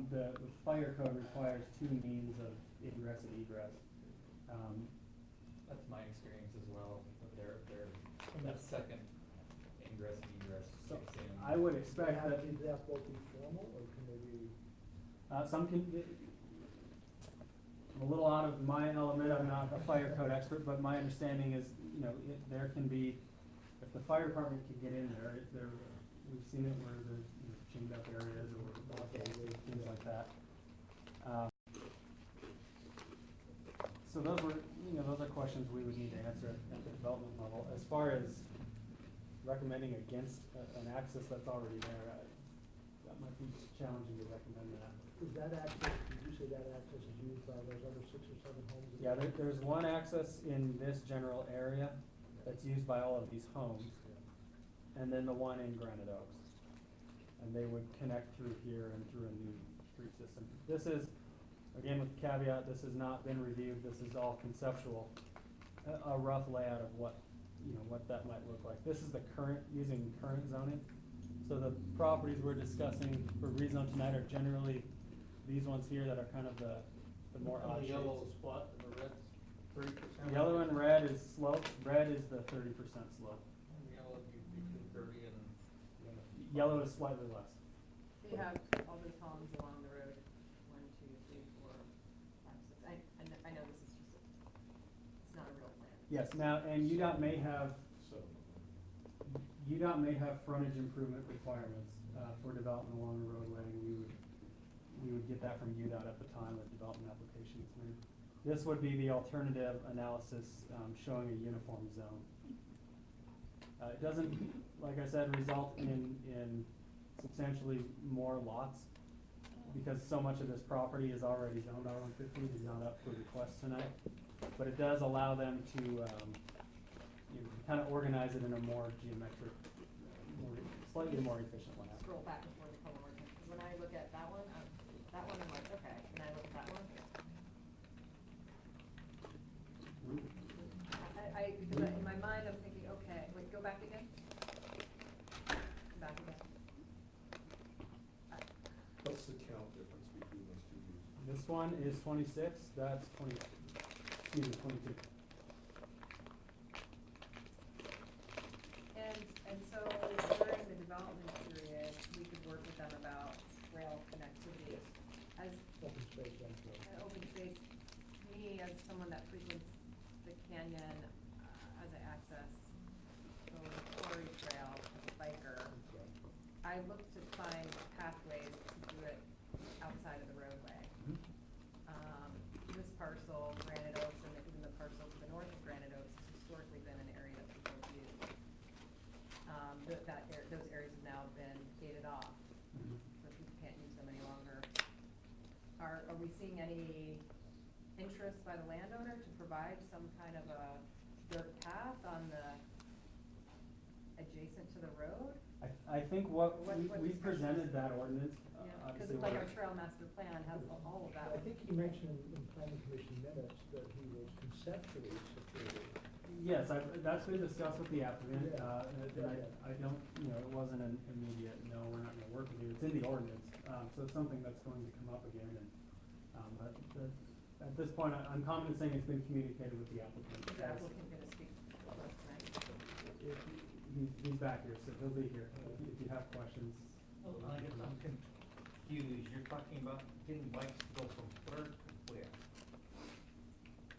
Speaker 10: the fire code requires 2 means of ingress and egress.
Speaker 11: That's my experience as well, with their that second ingress and egress.
Speaker 10: So,
Speaker 11: kicks in.
Speaker 10: I would expect that,
Speaker 1: Can that both be formal, or can they be?
Speaker 10: some can, I'm a little out of my element, I'm not a fire code expert, but my understanding is, you know, there can be, if the fire department can get in there, we've seen it where there's, you know, chained up areas or things like that. So those were, you know, those are questions we would need to answer at the development level. As far as recommending against an access that's already there, that might be challenging to recommend that.
Speaker 1: Is that access, did you say that access is used by those other 6 or 7 homes?
Speaker 10: Yeah, there's one access in this general area that's used by all of these homes, and then the one in Granite Oaks. And they would connect through here and through a new street system. This is, again with the caveat, this has not been reviewed, this is all conceptual, a rough layout of what, you know, what that might look like. This is the current, using current zoning. So the properties we're discussing for rezone tonight are generally these ones here that are kind of the more odd
Speaker 3: The
Speaker 10: shapes.
Speaker 3: yellow spot and the red's 30%.
Speaker 10: Yellow and red is slopes, red is the 30% slope.
Speaker 3: And yellow would be between 30 and.
Speaker 10: Yellow is slightly less.
Speaker 4: So you have all those homes along the road, 1, 2, 3, 4, 5, 6. I know this is just it's not a real plan.
Speaker 10: Yes, now, and UDOT may have,
Speaker 7: So,
Speaker 10: UDOT may have frontage improvement requirements, for development along the roadway, and we would get that from UDOT at the time the development application is made. This would be the alternative analysis, showing a uniform zone. It doesn't, like I said, result in substantially more lots, because so much of this property is already zoned R150, is not up for request tonight. But it does allow them to, you know, kind of organize it in a more geometric, slightly more efficient way.
Speaker 4: Scroll back before the color ordinance. When I look at that one, I'm like, okay. Can I look at that one? Because in my mind, I'm thinking, okay, wait, go back again. Back again.
Speaker 7: what's the count difference between those two views?
Speaker 10: This one is 26, that's 22.
Speaker 4: And so during the development period, we could work with them about rail connectivity. As
Speaker 1: Open space,
Speaker 4: an open space, me as someone that frequents the canyon, as I access the quarry trail as a biker, I look to find pathways to do it outside of the roadway. This parcel, Granite Oaks, and even the parcel to the north of Granite Oaks has historically been an area that people have used. Those areas have now been gated off, so people can't use them any longer. Are we seeing any interest by the landowner to provide some kind of a dirt path on the adjacent to the road?
Speaker 10: I think what
Speaker 4: What
Speaker 10: we
Speaker 4: discussions?
Speaker 10: presented that ordinance,
Speaker 4: Yeah,
Speaker 10: obviously.
Speaker 4: because like our trail master plan has all of that.
Speaker 1: I think he mentioned in planning commission minutes that he was conceptually supportive.
Speaker 10: Yes, that's been discussed with the applicant,
Speaker 1: Yeah.
Speaker 10: and I don't, you know, it wasn't an immediate, no, we're not gonna work with you, it's in the ordinance, so it's something that's going to come up again, and, at this point, I'm confident saying it's been communicated with the applicant.
Speaker 4: Is the applicant gonna speak to us tonight?
Speaker 10: He's back here, so he'll be here, if you have questions.
Speaker 3: Oh, I guess I'm confused. You're talking about getting bikes to go from where to where?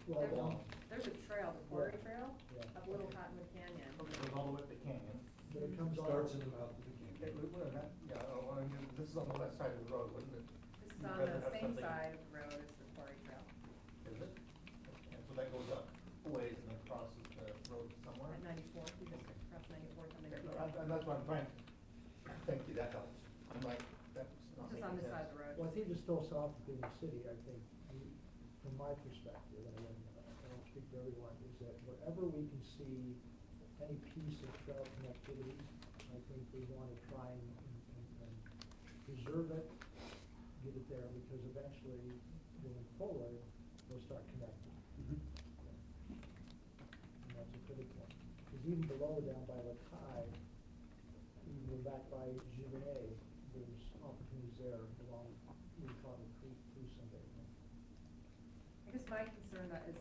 Speaker 1: Well,
Speaker 4: There's a trail, the quarry trail,
Speaker 1: Yeah.
Speaker 4: up Little Cottonwood Canyon.
Speaker 3: It goes all the way up the canyon.
Speaker 1: but it comes on.
Speaker 7: Starts in the mouth of the canyon.
Speaker 3: This is on the west side of the road, wouldn't it?
Speaker 4: This is
Speaker 3: You
Speaker 4: on
Speaker 3: guys
Speaker 4: the
Speaker 3: have
Speaker 4: same
Speaker 3: something-
Speaker 4: side of the road as the quarry trail,
Speaker 3: Is it? And so that goes up a ways and then crosses the road somewhere?
Speaker 4: at 94, we just crossed 94 something.
Speaker 3: And that's what I'm trying, thank you, that helps. I'm like, that's not
Speaker 4: Just
Speaker 3: making
Speaker 4: on this
Speaker 3: sense.
Speaker 4: side of the road.
Speaker 1: Well, I think just philosophically in the city, I think, from my perspective, and I don't speak for everyone, is that wherever we can see any piece of trail connectivity, I think we want to try and preserve it, get it there, because eventually, going forward, we'll start connecting. And that's a critical one. Because even below, down by Lakai, even back by Giverny, there's opportunities there along Cottonwood Creek through some area.
Speaker 4: I guess my concern is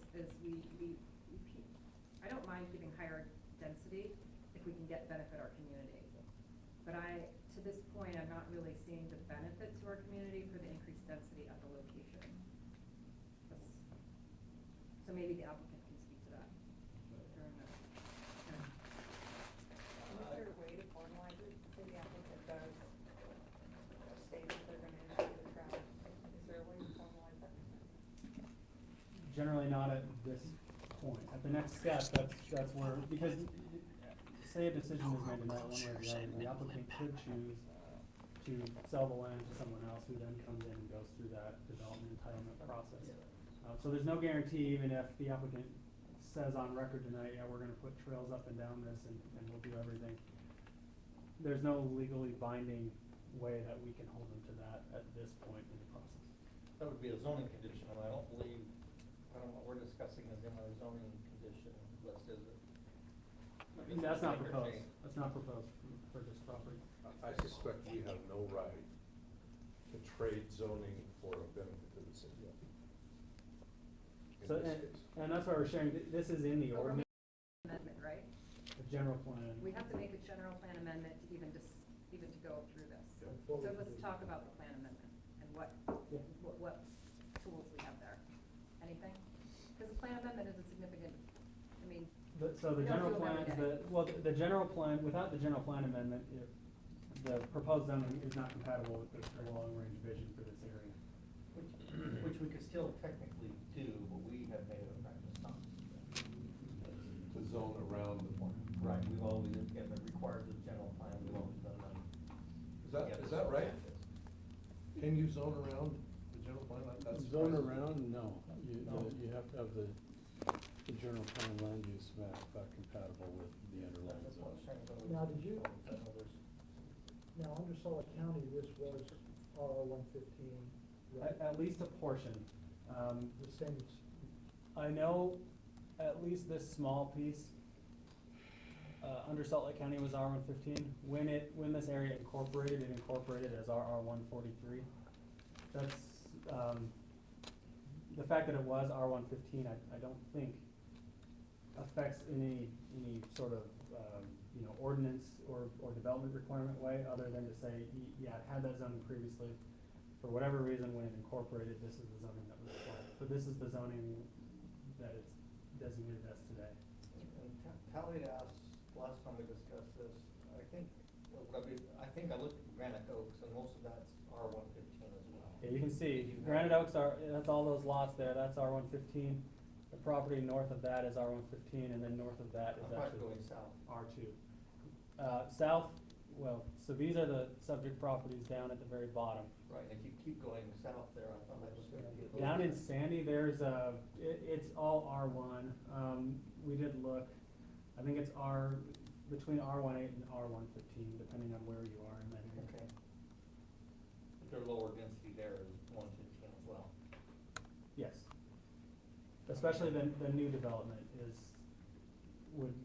Speaker 4: I don't mind giving higher density if we can benefit our community. But I So maybe the applicant can speak to that during the.
Speaker 6: Is there a way to formalize it, say the applicant does state that they're gonna issue the travel, is there a way to formalize that?
Speaker 10: Generally not at this point. At the next step, that's where, because say a decision is made tonight, one way or the other, the applicant could choose to sell the land to someone else who then comes in and goes through that development entitlement process. So there's no guarantee, even if the applicant says on record tonight, yeah, we're gonna put trails up and down this and we'll do everything. There's no legally binding way that we can hold them to that at this point in the process.
Speaker 3: That would be a zoning condition, and I don't believe, I don't know, what we're discussing is in our zoning condition list, is it?
Speaker 10: That's not proposed, that's not proposed for this property.
Speaker 7: I suspect we have no right to trade zoning for a benefit to the city. In
Speaker 10: So,
Speaker 7: this case.
Speaker 10: and that's why we're sharing, this is in the
Speaker 4: But we're
Speaker 10: ordinance,
Speaker 4: Amendment, right?
Speaker 10: the general plan.
Speaker 4: We have to make a general plan amendment to even to go through this.
Speaker 7: Yeah.
Speaker 4: So let's talk about the plan amendment and what tools we have there. Anything? Because the plan amendment is a significant, I mean,
Speaker 10: So the
Speaker 4: We don't
Speaker 10: general
Speaker 4: do them
Speaker 10: plan,
Speaker 4: every day.
Speaker 10: the general plan, without the general plan amendment, the proposed zoning is not compatible with the long-range vision for this area.
Speaker 3: Which we could still technically do, but we have made it a practice not to do that.
Speaker 7: To zone around the point.
Speaker 3: Right, we've always, again, been required the general plan, we've always done them.
Speaker 7: Is that right? Can you zone around the general plan like that?
Speaker 11: Zone around, no.
Speaker 3: No.
Speaker 11: You have to have the general plan land use map compatible with the underlying
Speaker 3: That's what I'm
Speaker 11: zone.
Speaker 3: saying.
Speaker 1: Now, did you- Now, under Solid County, this was RR 115, right?
Speaker 10: At least a portion.
Speaker 1: The same,
Speaker 10: I know at least this small piece, under Salt Lake County was R115. When this area incorporated, it incorporated as RR143. That's, the fact that it was R115, I don't think affects any sort of, ordinance or development requirement way, other than to say, yeah, it had that zoning previously. For whatever reason, when it incorporated, this is the zoning that was applied. So this is the zoning that it's designated as today.
Speaker 3: And Tally asked, last time we discussed this, I think I looked at Granite Oaks, and most of that's R115 as well.
Speaker 10: Yeah, you can see, Granite Oaks that's all those lots there, that's R115. The property north of that is R115, and then north of that is
Speaker 3: I'm probably
Speaker 10: actually
Speaker 3: going south.
Speaker 10: R2. South, well, so these are the subject properties down at the very bottom.
Speaker 3: Right, and if you keep going south there, I thought that was gonna be a little.
Speaker 10: Down in Sandy, there's it's all R1. We did look, I think it's between R18 and R115, depending on where you are in that area.
Speaker 3: Okay. But their lower density there is 115 as well.
Speaker 10: Yes. Especially the new development would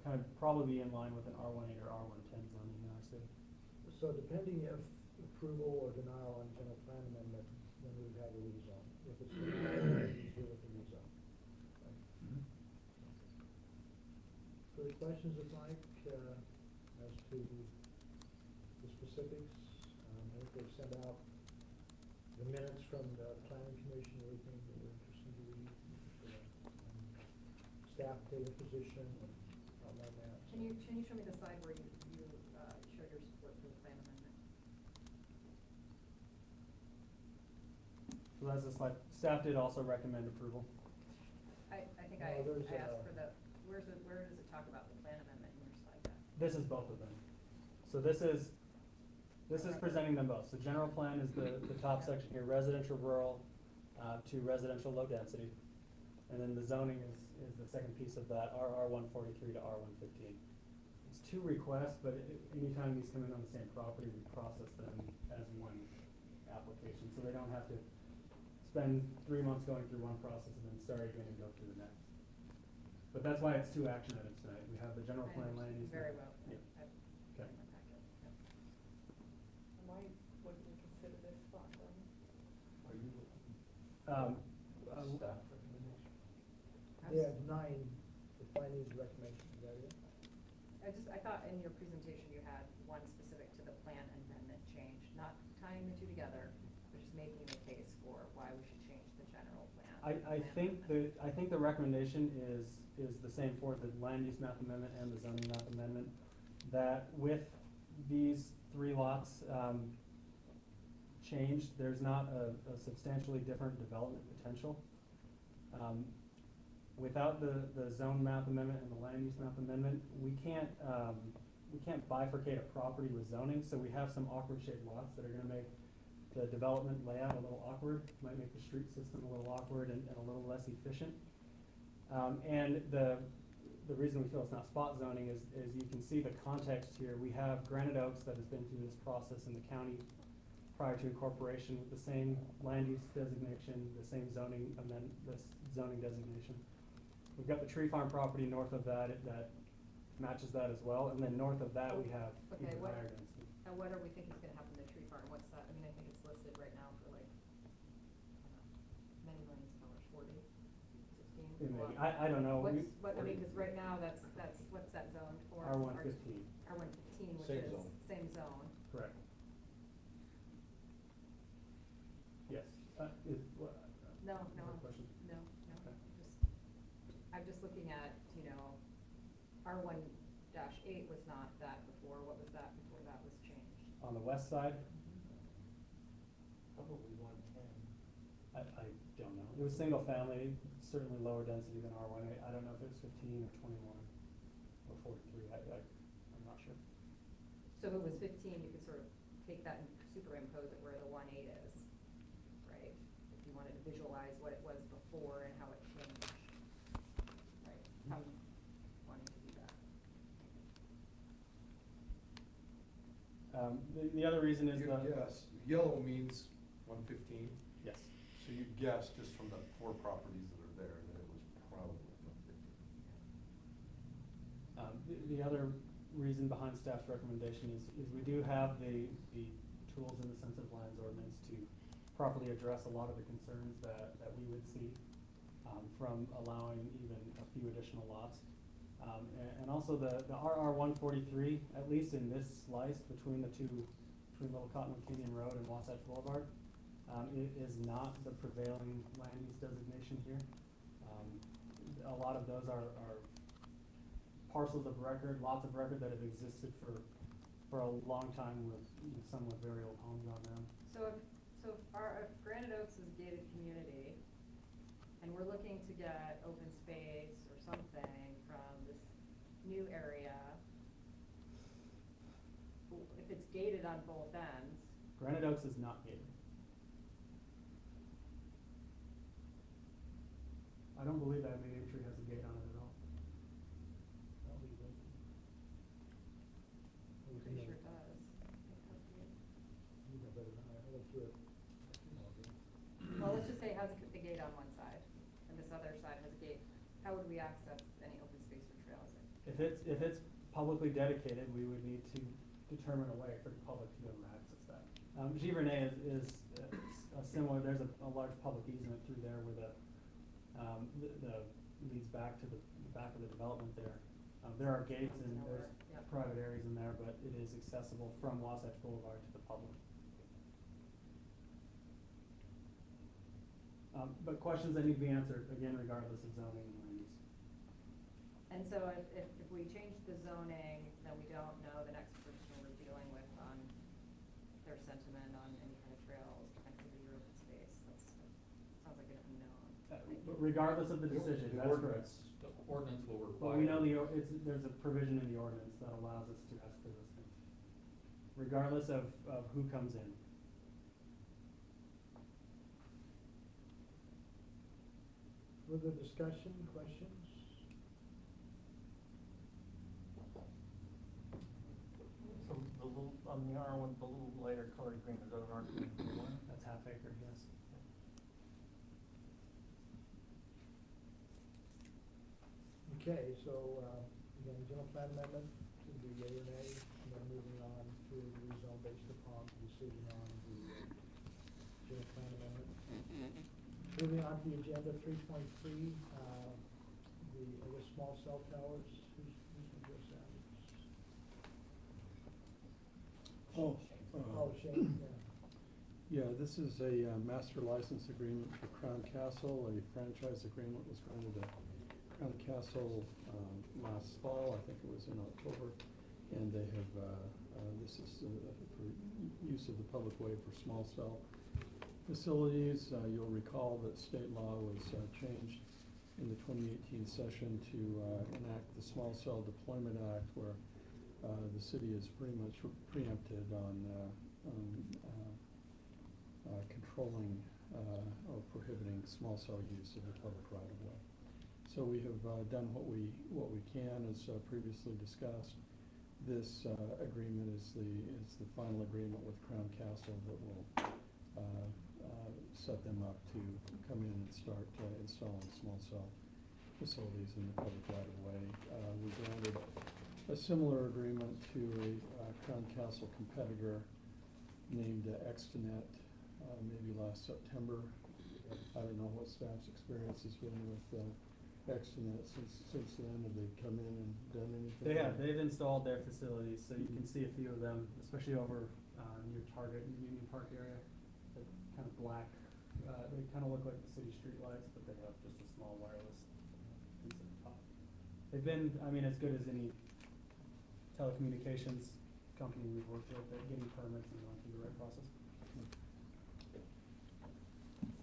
Speaker 10: kind of probably be in line with an R18 or R110 zoning in our city.
Speaker 1: so depending if approval or denial on general plan amendment, then we would have a rezone. If it's denied, we deal with the rezone. Further questions of Mike, as to the specifics? I think they've sent out the minutes from the planning commission, everything that were interesting to read. Staff take a position and outline that.
Speaker 4: can you show me the slide where you show your support for the plan amendment?
Speaker 10: So that's just like, staff did also recommend approval.
Speaker 4: I think
Speaker 1: No,
Speaker 4: I
Speaker 1: there's,
Speaker 4: asked for where does it talk about the plan amendment in your slide deck?
Speaker 10: This is both of them. So this is presenting them both. So general plan is the top section here, residential rural to residential low density. And then the zoning is the second piece of that, RR143 to R115. It's two requests, but anytime these come in on the same property, we process them as one application. So they don't have to spend 3 months going through one process and then start again and go through the next. But that's why it's two action items tonight. We have the general
Speaker 4: I
Speaker 10: plan land
Speaker 4: understand
Speaker 10: use.
Speaker 4: very
Speaker 10: map.
Speaker 4: well.
Speaker 10: Yeah. Okay.
Speaker 4: In my packet, yeah.
Speaker 6: Why wouldn't we consider this spot then?
Speaker 3: Are you
Speaker 7: Staff recommendation?
Speaker 1: Yeah, denying the findings and recommendations, is that it?
Speaker 4: I thought in your presentation you had one specific to the plan amendment change, not tying the two together, but just making the case for why we should change the general plan
Speaker 10: I think the recommendation is the same for the land use map amendment and the zoning map amendment, that with these 3 lots, changed, there's not a substantially different development potential. Without the zone map amendment and the land use map amendment, we can't bifurcate a property with zoning, so we have some awkward shaped lots that are gonna make the development layout a little awkward, might make the street system a little awkward and a little less efficient. And the reason we feel it's not spot zoning is you can see the context here. We have Granite Oaks that has been through this process in the county prior to incorporation with the same land use designation, the same zoning zoning designation. We've got the Tree Farm property north of that matches that as well, and then north of that we have
Speaker 4: Okay,
Speaker 10: even
Speaker 4: what-
Speaker 10: higher density.
Speaker 4: And what are we thinking is gonna happen to Tree Farm? What's that? I mean, I think it's listed right now for like, many millions of dollars, 40, 16?
Speaker 10: It may be.
Speaker 4: Well,
Speaker 10: I don't know.
Speaker 4: I mean, cause right now that's, what's that zoned for?
Speaker 10: R115.
Speaker 4: R115, which
Speaker 7: Same
Speaker 4: is
Speaker 7: zone.
Speaker 4: same zone.
Speaker 10: Correct. Yes.
Speaker 4: No,
Speaker 10: Other question?
Speaker 4: no,
Speaker 10: Okay.
Speaker 4: I'm just looking at, R1-8 was not that before. What was that before that was changed?
Speaker 10: On the west side,
Speaker 3: Probably 110.
Speaker 10: I don't know. It was single family, certainly lower density than R1. I don't know if it was 15 or 21 or 43. I'm not sure.
Speaker 4: So if it was 15, you could sort of take that and superimpose it where the 1-8 is, right? If you wanted to visualize what it was before and how it changed, right? I'm wanting to do that.
Speaker 10: The other reason is
Speaker 7: You'd guess, yellow means 115,
Speaker 10: yes.
Speaker 7: so you'd guess just from the 4 properties that are there that it was probably 115.
Speaker 10: The other reason behind staff's recommendation is we do have the tools in the sensitive lands ordinance to properly address a lot of the concerns that we would see from allowing even a few additional lots. And also the RR 143, at least in this slice between Little Cottonwood Canyon Road and Wasatch Boulevard, it is not the prevailing land use designation here. A lot of those are parcels of record, lots of record that have existed for a long time with some with very old homes on them.
Speaker 4: So if Granite Oaks is a gated community, and we're looking to get open space or something from this new area, if it's gated on both ends,
Speaker 10: Granite Oaks is not gated. I don't believe that Main Tree has a gate on it at all.
Speaker 1: I'll leave it.
Speaker 4: I'm pretty sure it does. It has gates.
Speaker 1: You know better than I went through it.
Speaker 4: Well, let's just say it has a gate on one side, and this other side has a gate. How would we access any open space or trails?
Speaker 10: If it's publicly dedicated, we would need to determine a way for the public to be able to access that. Giverny is a similar. There's a large public easement through there where the leads back to the back of the development there. There are gates and there's private areas in there, but it is accessible from Wasatch Boulevard to the public. But questions that need to be answered, again, regardless of zoning and land use.
Speaker 4: And so if we change the zoning, then we don't know the next person we're dealing with on their sentiment on any kind of trails, connectivity, or open space. That sounds like an unknown.
Speaker 10: But regardless of the decision, that's correct.
Speaker 12: The ordinance will require.
Speaker 10: Well, we know there's a provision in the ordinance that allows us to ask for those things, regardless of who comes in.
Speaker 1: Further discussion, questions?
Speaker 3: So the little, on the R1, the little lighter colored green, is that an R1?
Speaker 10: That's half acre, yes.
Speaker 1: Okay, so, again, general plan amendment, to do yea or nay, and then moving on to the rezone based upon the decision on the general plan amendment. Moving on to the agenda, 3.3, I guess, small cell towers, who's gonna address that?
Speaker 8: Oh,
Speaker 1: Oh, Shane, yeah.
Speaker 11: Yeah, this is a master license agreement for Crown Castle. A franchise agreement was granted to Crown Castle last fall, I think it was in October. And they have, this is for use of the public way for small cell facilities. You'll recall that state law was changed in the 2018 session to enact the Small Cell Deployment Act, where the city is pretty much preempted on controlling or prohibiting small cell use of the public right of way. So we have done what we can, as previously discussed. This agreement is the final agreement with Crown Castle that will set them up to come in and start installing small cell facilities in the public right of way. We granted a similar agreement to a Crown Castle competitor named Extenet maybe last September. I don't know what staff's experience has been with Extenet since then. Have they come in and done anything?
Speaker 10: They have. They've installed their facilities, so you can see a few of them, especially over near Target and Union Park area. They're kind of black. They kind of look like the city street lights, but they have just a small wireless piece at the top. They've been, I mean, as good as any telecommunications company we've worked with at getting permits and going through the right process.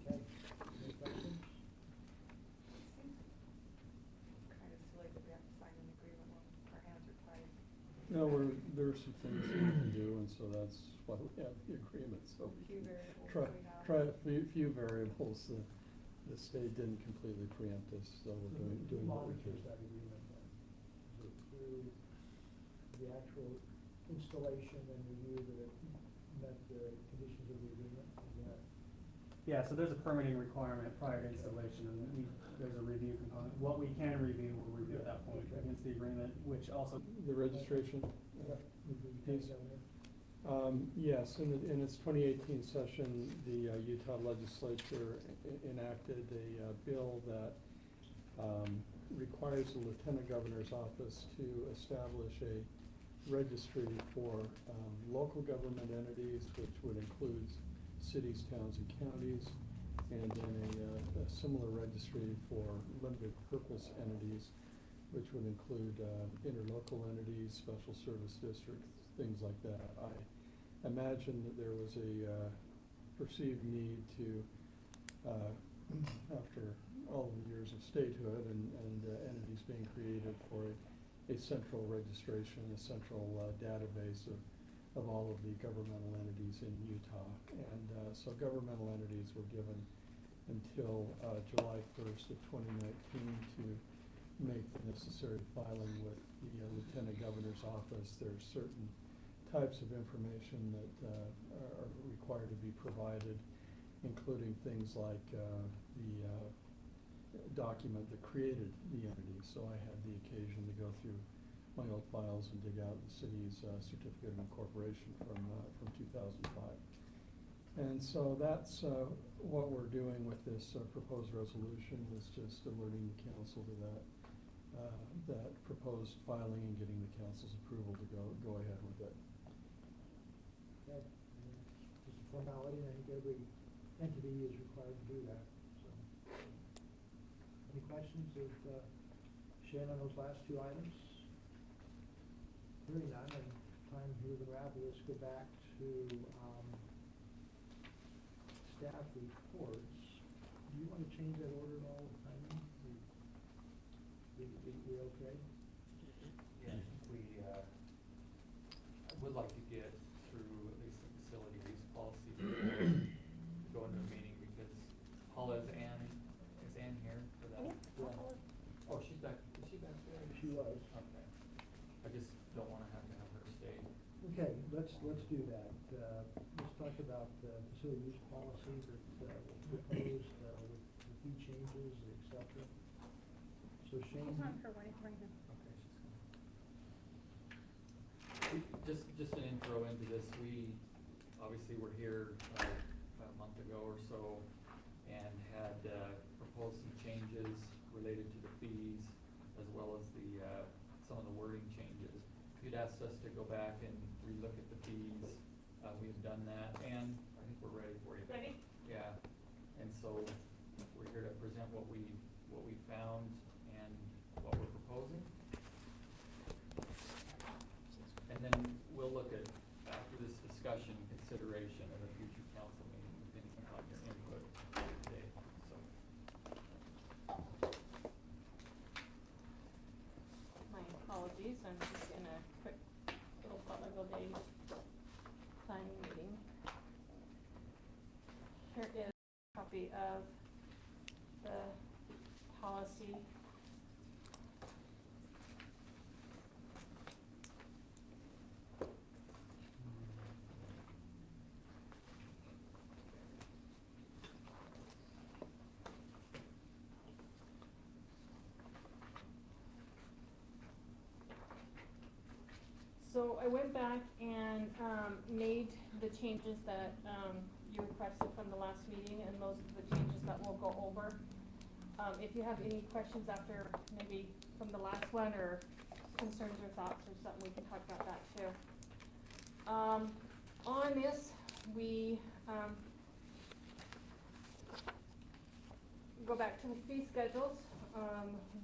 Speaker 1: Okay, any questions?
Speaker 6: Kind of silly that we have to sign an agreement when our hands are tied.
Speaker 11: No, there are some things that we can do, and so that's why we have the agreement, so we
Speaker 6: Few
Speaker 11: can
Speaker 6: variables
Speaker 11: try
Speaker 6: we have.
Speaker 11: a few variables. The state didn't completely preempt us, so we're doing what we can.
Speaker 1: Monitors that agreement then? Is it through the actual installation and review that it met the conditions of the agreement? Is that?
Speaker 10: Yeah, so there's a permitting requirement prior to installation, and there's a review component. What we can review, we'll review at that point against the agreement, which also.
Speaker 11: The registration?
Speaker 1: Yeah. Would be
Speaker 11: Yes.
Speaker 1: down there?
Speaker 11: Yes, in its 2018 session, the Utah legislature enacted a bill that requires the lieutenant governor's office to establish a registry for local government entities, which would include cities, towns, and counties, and then a similar registry for limited purpose entities, which would include interlocal entities, special service districts, things like that. I imagine that there was a perceived need to, after all the years of statehood and entities being created, for a central registration, a central database of all of the governmental entities in Utah. And so governmental entities were given until July 1st of 2019 to make the necessary filing with the lieutenant governor's office. There's certain types of information that are required to be provided, including things like the document that created the entity. So I had the occasion to go through my old files and dig out the city's certificate of incorporation from 2005. And so that's what we're doing with this proposed resolution, is just alerting the council to that proposed filing and getting the council's approval to go ahead with it.
Speaker 1: Okay, just a formality, I think every entity is required to do that, so. Any questions of Shannon on those last two items? Hearing none, and time here to wrap, let's go back to staff reports. Do you want to change that order at all, timing? We okay?
Speaker 12: Yeah, I would like to get through at least the facility use policy before we go into a meeting, because Paula, is Ann here for that?
Speaker 1: Yeah.
Speaker 12: Oh, she's back, is she back there?
Speaker 1: She was.
Speaker 12: Okay. I just don't wanna have her stay.
Speaker 1: Okay, let's do that. Let's talk about facility use policy that was proposed with the fee changes, et cetera. So Shane.
Speaker 12: Okay, she's coming. Just an intro into this. We obviously were here about a month ago or so and had proposed some changes related to the fees, as well as some of the wording changes. You'd asked us to go back and relook at the fees. We have done that, and I think we're ready for you.
Speaker 5: Ready?
Speaker 12: Yeah, and so we're here to present what we found and what we're proposing. And then we'll look at, after this discussion, consideration at a future council meeting, depending upon your input today, so.
Speaker 5: My apologies, I'm just in a quick little Cottonwood Day planning meeting. Here is a copy of the policy. So I went back and made the changes that you requested from the last meeting, and those are the changes that we'll go over. If you have any questions after maybe from the last one, or concerns or thoughts or something, we can talk about that too. On this, we go back to the fee schedules.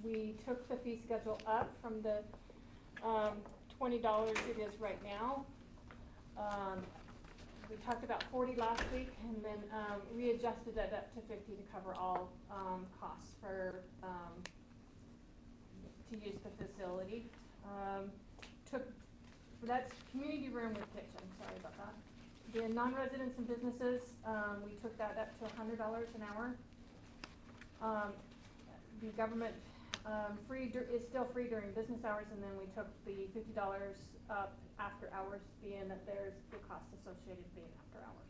Speaker 5: We took the fee schedule up from the $20 it is right now. We talked about 40 last week, and then readjusted it up to 50 to cover all costs for to use the facility. That's community room with kitchen. Sorry about that. The non-residents and businesses, we took that up to $100 an hour. The government is still free during business hours, and then we took the $50 up after hours, being that there's the cost associated being after hours.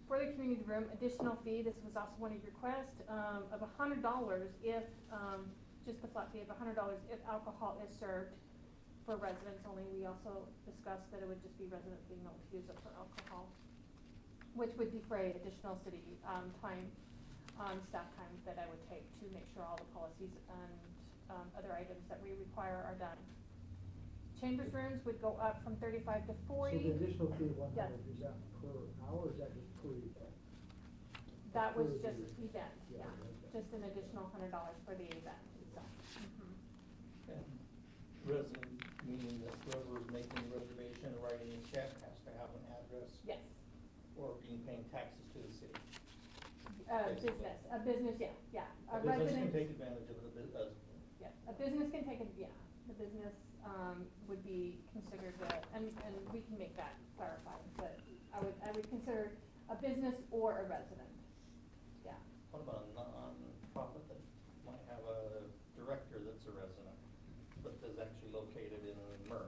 Speaker 5: For the community room, additional fee, this was also one of your requests, of $100 if, just the flat fee of $100 if alcohol is served for residents only. We also discussed that it would just be residents being able to use it for alcohol, which would defray additional city time. Staff time that I would take to make sure all the policies and other items that we require are done. Chambers rooms would go up from 35 to 40.
Speaker 1: So the additional fee of $100,
Speaker 5: Yes.
Speaker 1: is that per hour, or is that just per event?
Speaker 5: That was
Speaker 1: Per
Speaker 5: just
Speaker 1: event.
Speaker 5: event, yeah,
Speaker 1: okay.
Speaker 5: just an additional $100 for the event itself.
Speaker 3: And resident, meaning that whoever is making the reservation or writing a check has to have an address
Speaker 5: Yes,
Speaker 3: or being paying taxes to the city.
Speaker 5: business, a business, yeah.
Speaker 3: A business can take advantage of it,
Speaker 5: Yeah, a business can take it, yeah, the business, would be considered and we can make that clarified, but I would consider a business or a resident, yeah.
Speaker 3: What about a non-profit that might have a director that's a resident, but is actually located in Murray?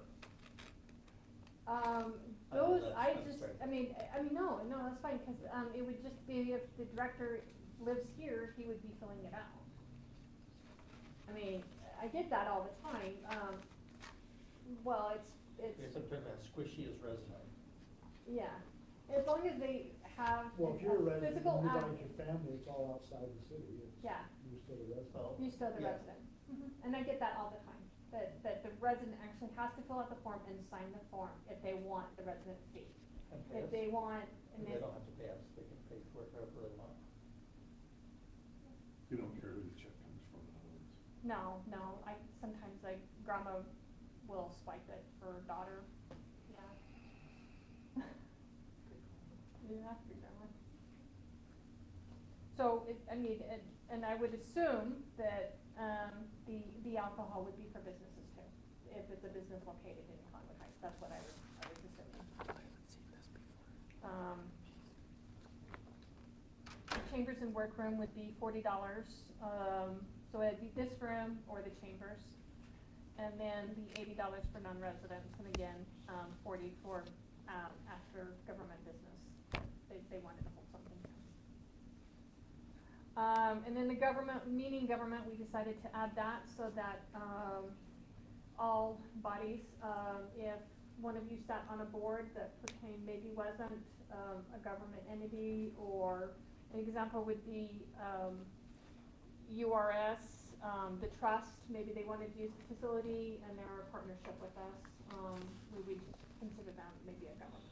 Speaker 5: Those,
Speaker 3: that's
Speaker 5: I
Speaker 3: kind of
Speaker 5: just,
Speaker 3: strange.
Speaker 5: I mean, no, that's fine, cause, it would just be if the director lives here, he would be filling it out. I mean, I get that all the time, well, it's,
Speaker 3: It's sometimes that squishy as resident.
Speaker 5: yeah, as long as they have
Speaker 1: Well, if you're a
Speaker 5: a
Speaker 1: resident,
Speaker 5: physical
Speaker 1: you
Speaker 5: address.
Speaker 1: invite your family, it's all outside the city, it's,
Speaker 5: Yeah.
Speaker 1: you're still a resident.
Speaker 3: Well,
Speaker 5: You're still the
Speaker 3: yeah.
Speaker 5: resident. And I get that all the time, that the resident actually has to fill out the form and sign the form if they want the resident fee.
Speaker 3: And pay
Speaker 5: If
Speaker 3: us.
Speaker 5: they want, and
Speaker 3: They
Speaker 5: then,
Speaker 3: don't have to pay us, they can pay for it wherever they want.
Speaker 7: You don't care who the check comes from, in other words.
Speaker 5: no, sometimes like grandma will swipe it for daughter, yeah. Yeah, for grandma. So, and I would assume that, the alcohol would be for businesses too, if it's a business located in Cottonwood Heights, that's what I was assuming.
Speaker 9: I haven't seen this before.
Speaker 5: The chambers and workroom would be $40, so it'd be this room or the chambers. And then the $80 for non-residents, and again, 40 for, after government business, they wanted to hold something there. And then the government, we decided to add that so that, all bodies, if one of you sat on a board that pertained, maybe wasn't, a government entity, or an example would be, URS, the trust, maybe they wanted to use the facility and they're a partnership with us, we would consider them maybe a government.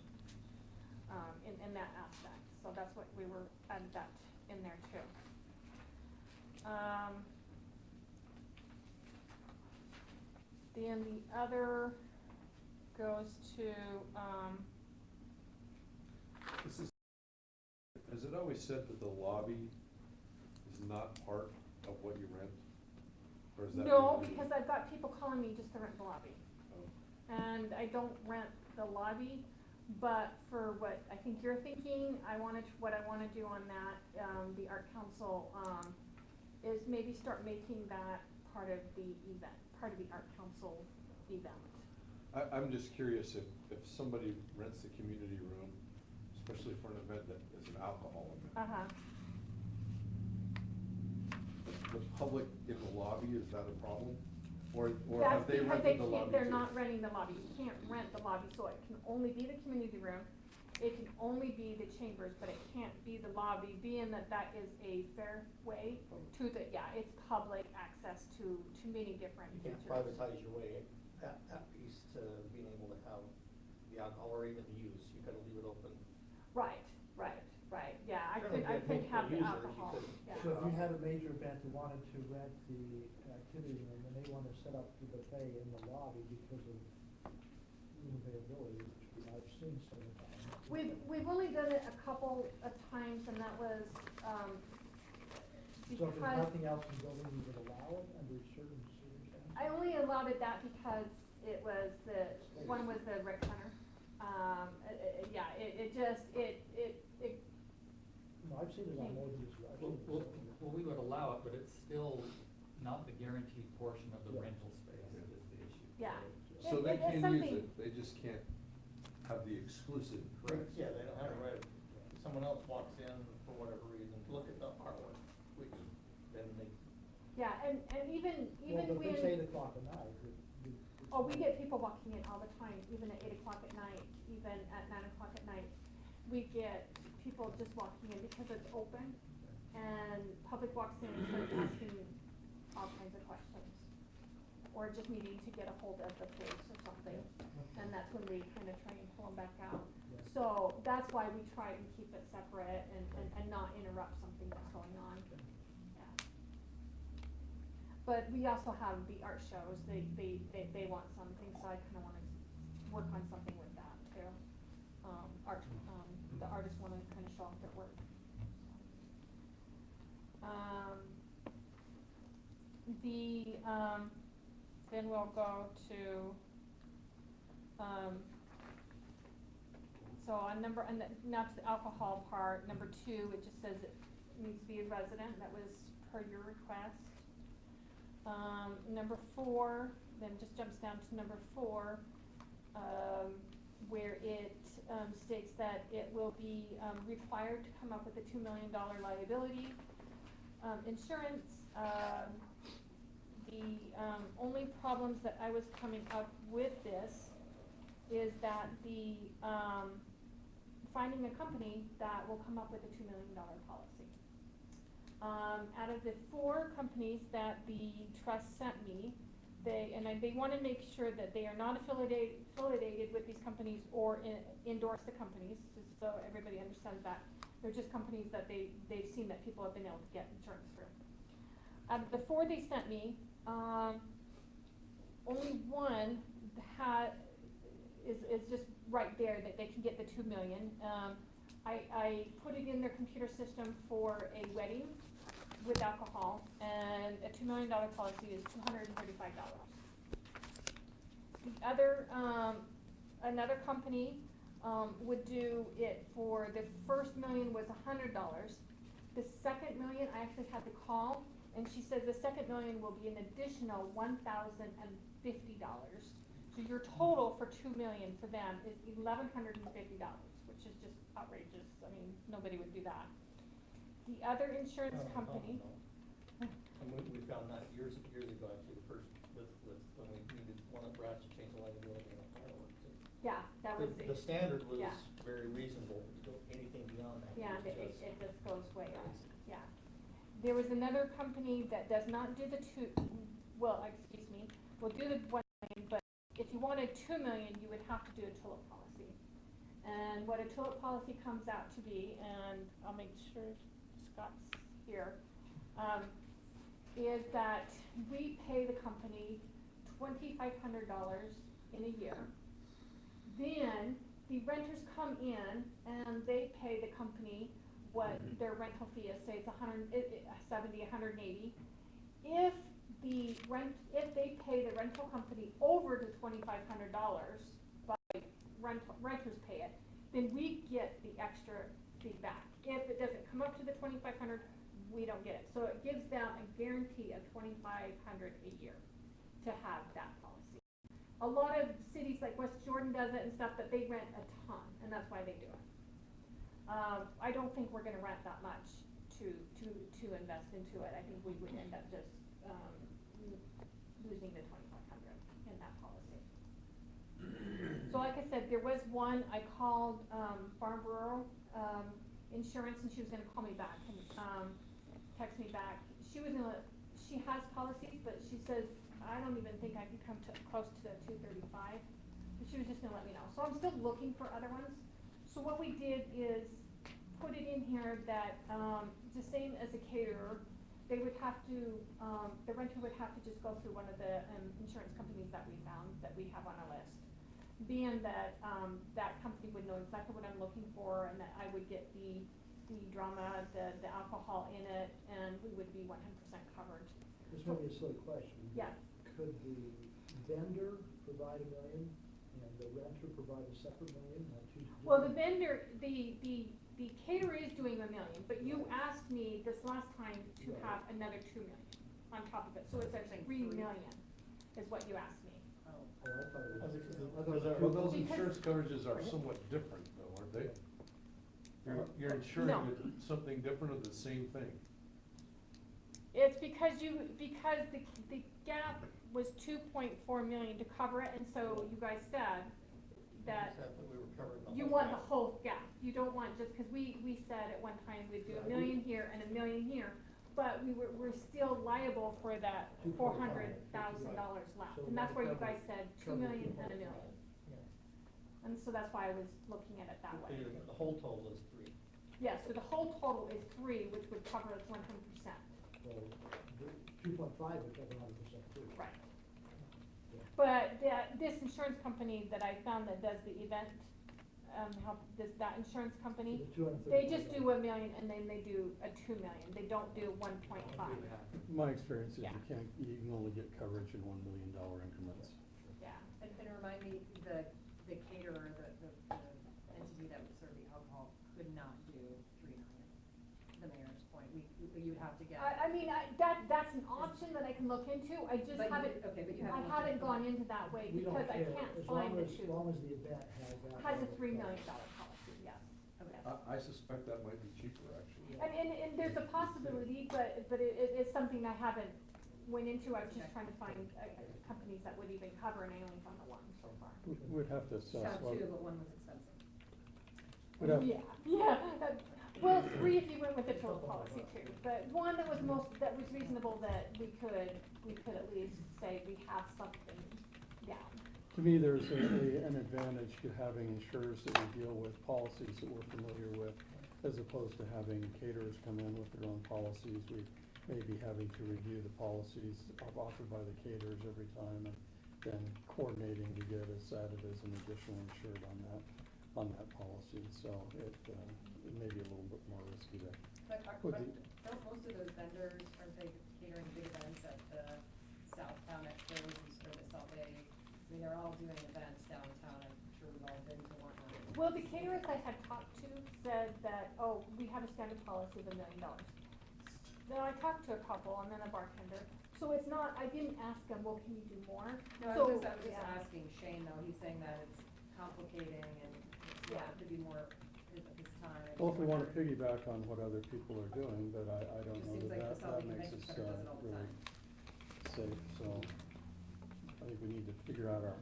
Speaker 5: that's what we were, added that in there too. Then the other goes to,
Speaker 7: This is, has it always said that the lobby is not part of what you rent? Or is that?
Speaker 5: no,
Speaker 7: new?
Speaker 5: because I've got people calling me just to rent the lobby.
Speaker 7: Oh.
Speaker 5: And I don't rent the lobby, but for what I think you're thinking, what I wanna do on that, the Art Council, is maybe start making that part of the event, part of the Art Council event.
Speaker 7: I'm just curious if somebody rents the community room, especially for an event that is an alcohol event.
Speaker 5: Uh-huh.
Speaker 7: The public in the lobby, is that a problem? Or
Speaker 5: That's
Speaker 7: have they
Speaker 5: because
Speaker 7: rented the lobby
Speaker 5: they're
Speaker 7: too?
Speaker 5: not renting the lobby, you can't rent the lobby, so it can only be the community room, it can only be the chambers, but it can't be the lobby, being that that is a fair way to the, it's public access to many different
Speaker 3: You
Speaker 5: features.
Speaker 3: can't privatize your way, that piece to being able to have the alcohol or even the use, you gotta leave it open.
Speaker 5: Right, yeah, I
Speaker 3: Certainly
Speaker 5: couldn't
Speaker 3: get
Speaker 5: have the
Speaker 3: multiple users, you
Speaker 5: alcohol,
Speaker 3: couldn't-
Speaker 5: yeah.
Speaker 1: So if you had a major event who wanted to rent the activity room and they wanted to set up the buffet in the lobby because of room availability, which I've seen some of the time.
Speaker 5: We've only done it a couple of times, and that was,
Speaker 1: So if there's
Speaker 5: because
Speaker 1: nothing else in the building, you would allow it under certain circumstances?
Speaker 5: I only allowed it that because it was one was the rec center.
Speaker 1: No, I've seen it on more than just, I've seen it.
Speaker 12: Well, we would allow it, but it's still not the guaranteed portion of the
Speaker 1: Yeah.
Speaker 12: rental space that is the issue.
Speaker 5: Yeah.
Speaker 7: So they
Speaker 5: It's
Speaker 7: can use
Speaker 5: something-
Speaker 7: it, they just can't have the exclusive.
Speaker 3: Correct, yeah, they don't have it right, someone else walks in for whatever reason, look at the artwork, which, then they,
Speaker 5: Yeah, and even
Speaker 1: Well, but
Speaker 5: when.
Speaker 1: if it's 8 o'clock at night,
Speaker 5: Oh, we get people walking in all the time, even at 8 o'clock at night, even at 9 o'clock at night. We get people just walking in because it's open, and public walks in and starts asking all kinds of questions. Or just needing to get a hold of the police or something, and that's when we kinda try and pull them back out.
Speaker 1: Yeah.
Speaker 5: So that's why we try and keep it separate and not interrupt something that's going on. Yeah. But we also have the art shows, they want something, so I kinda wanna work on something with that too. The artists wanna kinda show off their work. Then we'll go to, so on now to the alcohol part, number 2, it just says it needs to be a resident, that was per your request. Number 4, then just jumps down to number 4, where it states that it will be required to come up with a $2 million liability insurance. The only problems that I was coming up with this is that the finding a company that will come up with a $2 million policy. Out of the 4 companies that the trust sent me, they want to make sure that they are not affiliated with these companies or endorse the companies, just so everybody understands that. They're just companies that they've seen that people have been able to get insurance through. Out of the 4 they sent me, only one is just right there that they can get the $2 million. I put it in their computer system for a wedding with alcohol, and a $2 million policy is $235. The other, another company would do it for, the first million was $100. The second million, I actually had to call, and she says the second million will be an additional $1,050. So your total for $2 million for them is $1,150, which is just outrageous. I mean, nobody would do that. The other insurance company.
Speaker 3: And we found that years ago, actually, the first, with when we needed one of Brad's to change the liability on the fireworks.
Speaker 5: Yeah, that was
Speaker 3: The standard was
Speaker 5: yeah.
Speaker 3: very reasonable, to go anything beyond that.
Speaker 5: Yeah,
Speaker 3: was
Speaker 5: it just goes way up,
Speaker 3: crazy.
Speaker 5: yeah. There was another company that does not do the will do the $1 million, but if you wanted $2 million, you would have to do a TULIP policy. And what a tulip policy comes out to be, and I'll make sure Scott's here, is that we pay the company $2,500 in a year. Then the renters come in and they pay the company what their rental fee is, say it's $170, $180. If they pay the rental company over the $2,500, by renters pay it, then we get the extra fee back. If it doesn't come up to the $2,500, we don't get it. So it gives them a guarantee of $2,500 a year to have that policy. A lot of cities like West Jordan does it and stuff, but they rent a ton, and that's why they do it. I don't think we're gonna rent that much to invest into it. I think we would end up just losing the $2,500 in that policy. So like I said, there was one, I called Farm Bureau Insurance, and she was gonna call me back and text me back. She has policies, but she says, I don't even think I can come close to the 235. But she was just gonna let me know. So I'm still looking for other ones. So what we did is put it in here that the same as a caterer, they would have to, the renter would have to just go through one of the insurance companies that we found, that we have on our list. Being that that company would know exactly what I'm looking for, and that I would get the drama, the alcohol in it, and we would be 100% covered.
Speaker 1: This may be a silly question.
Speaker 5: Yeah.
Speaker 1: Could the vendor provide $1 million and the renter provide a separate $1 million?
Speaker 5: Well, the vendor, the caterer is doing $1 million, but you asked me this last time to have another $2 million on top of it, so it's actually $3 million is what you asked me.
Speaker 1: Oh, I thought it was.
Speaker 7: Well, those
Speaker 5: Because-
Speaker 7: insurance coverages are somewhat different though, aren't they? You're insuring
Speaker 5: No.
Speaker 7: something different or the same thing?
Speaker 5: It's because the gap was 2.4 million to cover it, and so you guys said that
Speaker 3: Said that we were covering the
Speaker 5: you
Speaker 3: whole
Speaker 5: want
Speaker 3: gap.
Speaker 5: the whole gap. You don't want just, because we said at one time we'd do $1 million here and $1 million here, but we're still liable for that $400,000 left, and that's where you guys said 2 million and $1 million. And so that's why I was looking at it that way.
Speaker 3: The whole total is 3.
Speaker 5: Yeah, so the whole total is 3, which would cover us 100%.
Speaker 1: So 2.5 would cover 100% too.
Speaker 5: Right.
Speaker 1: Yeah.
Speaker 5: But this insurance company that I found that does the event, that insurance company,
Speaker 1: So the
Speaker 5: they just do
Speaker 1: $235,000.
Speaker 5: $1 million and then they do a 2 million. They don't do 1.5.
Speaker 11: My experience is
Speaker 5: Yeah.
Speaker 11: you can only get coverage in $1 million increments.
Speaker 5: Yeah.
Speaker 4: And remind me, the caterer, the entity that would serve the alcohol could not do 3 million, the mayor's point. You'd have to get.
Speaker 5: I mean, that's an option that I can look into. I just
Speaker 4: But you-
Speaker 5: haven't,
Speaker 4: okay, but you
Speaker 5: I
Speaker 4: haven't
Speaker 5: haven't
Speaker 4: looked
Speaker 5: gone
Speaker 4: into
Speaker 5: into that way
Speaker 1: We don't
Speaker 5: because I
Speaker 1: care,
Speaker 5: can't
Speaker 1: as
Speaker 5: find the
Speaker 1: As long as the event has that.
Speaker 5: has a
Speaker 1: level of
Speaker 5: $3 million
Speaker 1: coverage.
Speaker 5: policy, yes.
Speaker 4: Okay.
Speaker 7: I suspect that might be cheaper actually.
Speaker 5: And there's a possibility, but it's something I haven't went into. I was just
Speaker 4: Okay.
Speaker 5: trying to find companies that would even cover, and I only found the one so far.
Speaker 11: We'd have to assess.
Speaker 4: Found
Speaker 11: what-
Speaker 4: 2, but one was expensive.
Speaker 11: we'd have-
Speaker 5: Yeah. Well, 3 if you went with the total policy too, but one that was reasonable, that we could at least say we have something down.
Speaker 11: To me, there's an advantage to having insurers that we deal with, policies that we're familiar with, as opposed to having caterers come in with their own policies. We may be having to review the policies offered by the caterers every time, and then coordinating to get us added as an additional insured on that policy. So it may be a little bit more risky there.
Speaker 4: But
Speaker 11: Would
Speaker 4: don't most of those vendors, aren't they catering big events at the Southtown Expos or the Salt Bay? I mean, they're all doing events downtown. I'm sure we've all been to one.
Speaker 5: Well, the caterers I had talked to said that, oh, we have a standard policy of $1 million. Then I talked to a couple and then a bartender. So it's not, I didn't ask them, well, can you do more?
Speaker 4: No, I
Speaker 5: So,
Speaker 4: was just
Speaker 5: yeah.
Speaker 4: asking Shane though. He's saying that it's complicating and it's
Speaker 5: Yeah.
Speaker 4: have to be more at this time.
Speaker 11: Well, if we want to piggyback on what other people are doing, but I don't
Speaker 4: Just
Speaker 11: know
Speaker 4: seems like the
Speaker 11: that
Speaker 4: Salt Lake
Speaker 11: makes
Speaker 4: Convention
Speaker 11: us
Speaker 4: Center does it all the
Speaker 11: really
Speaker 4: time.
Speaker 11: safe. So I think we need to figure out our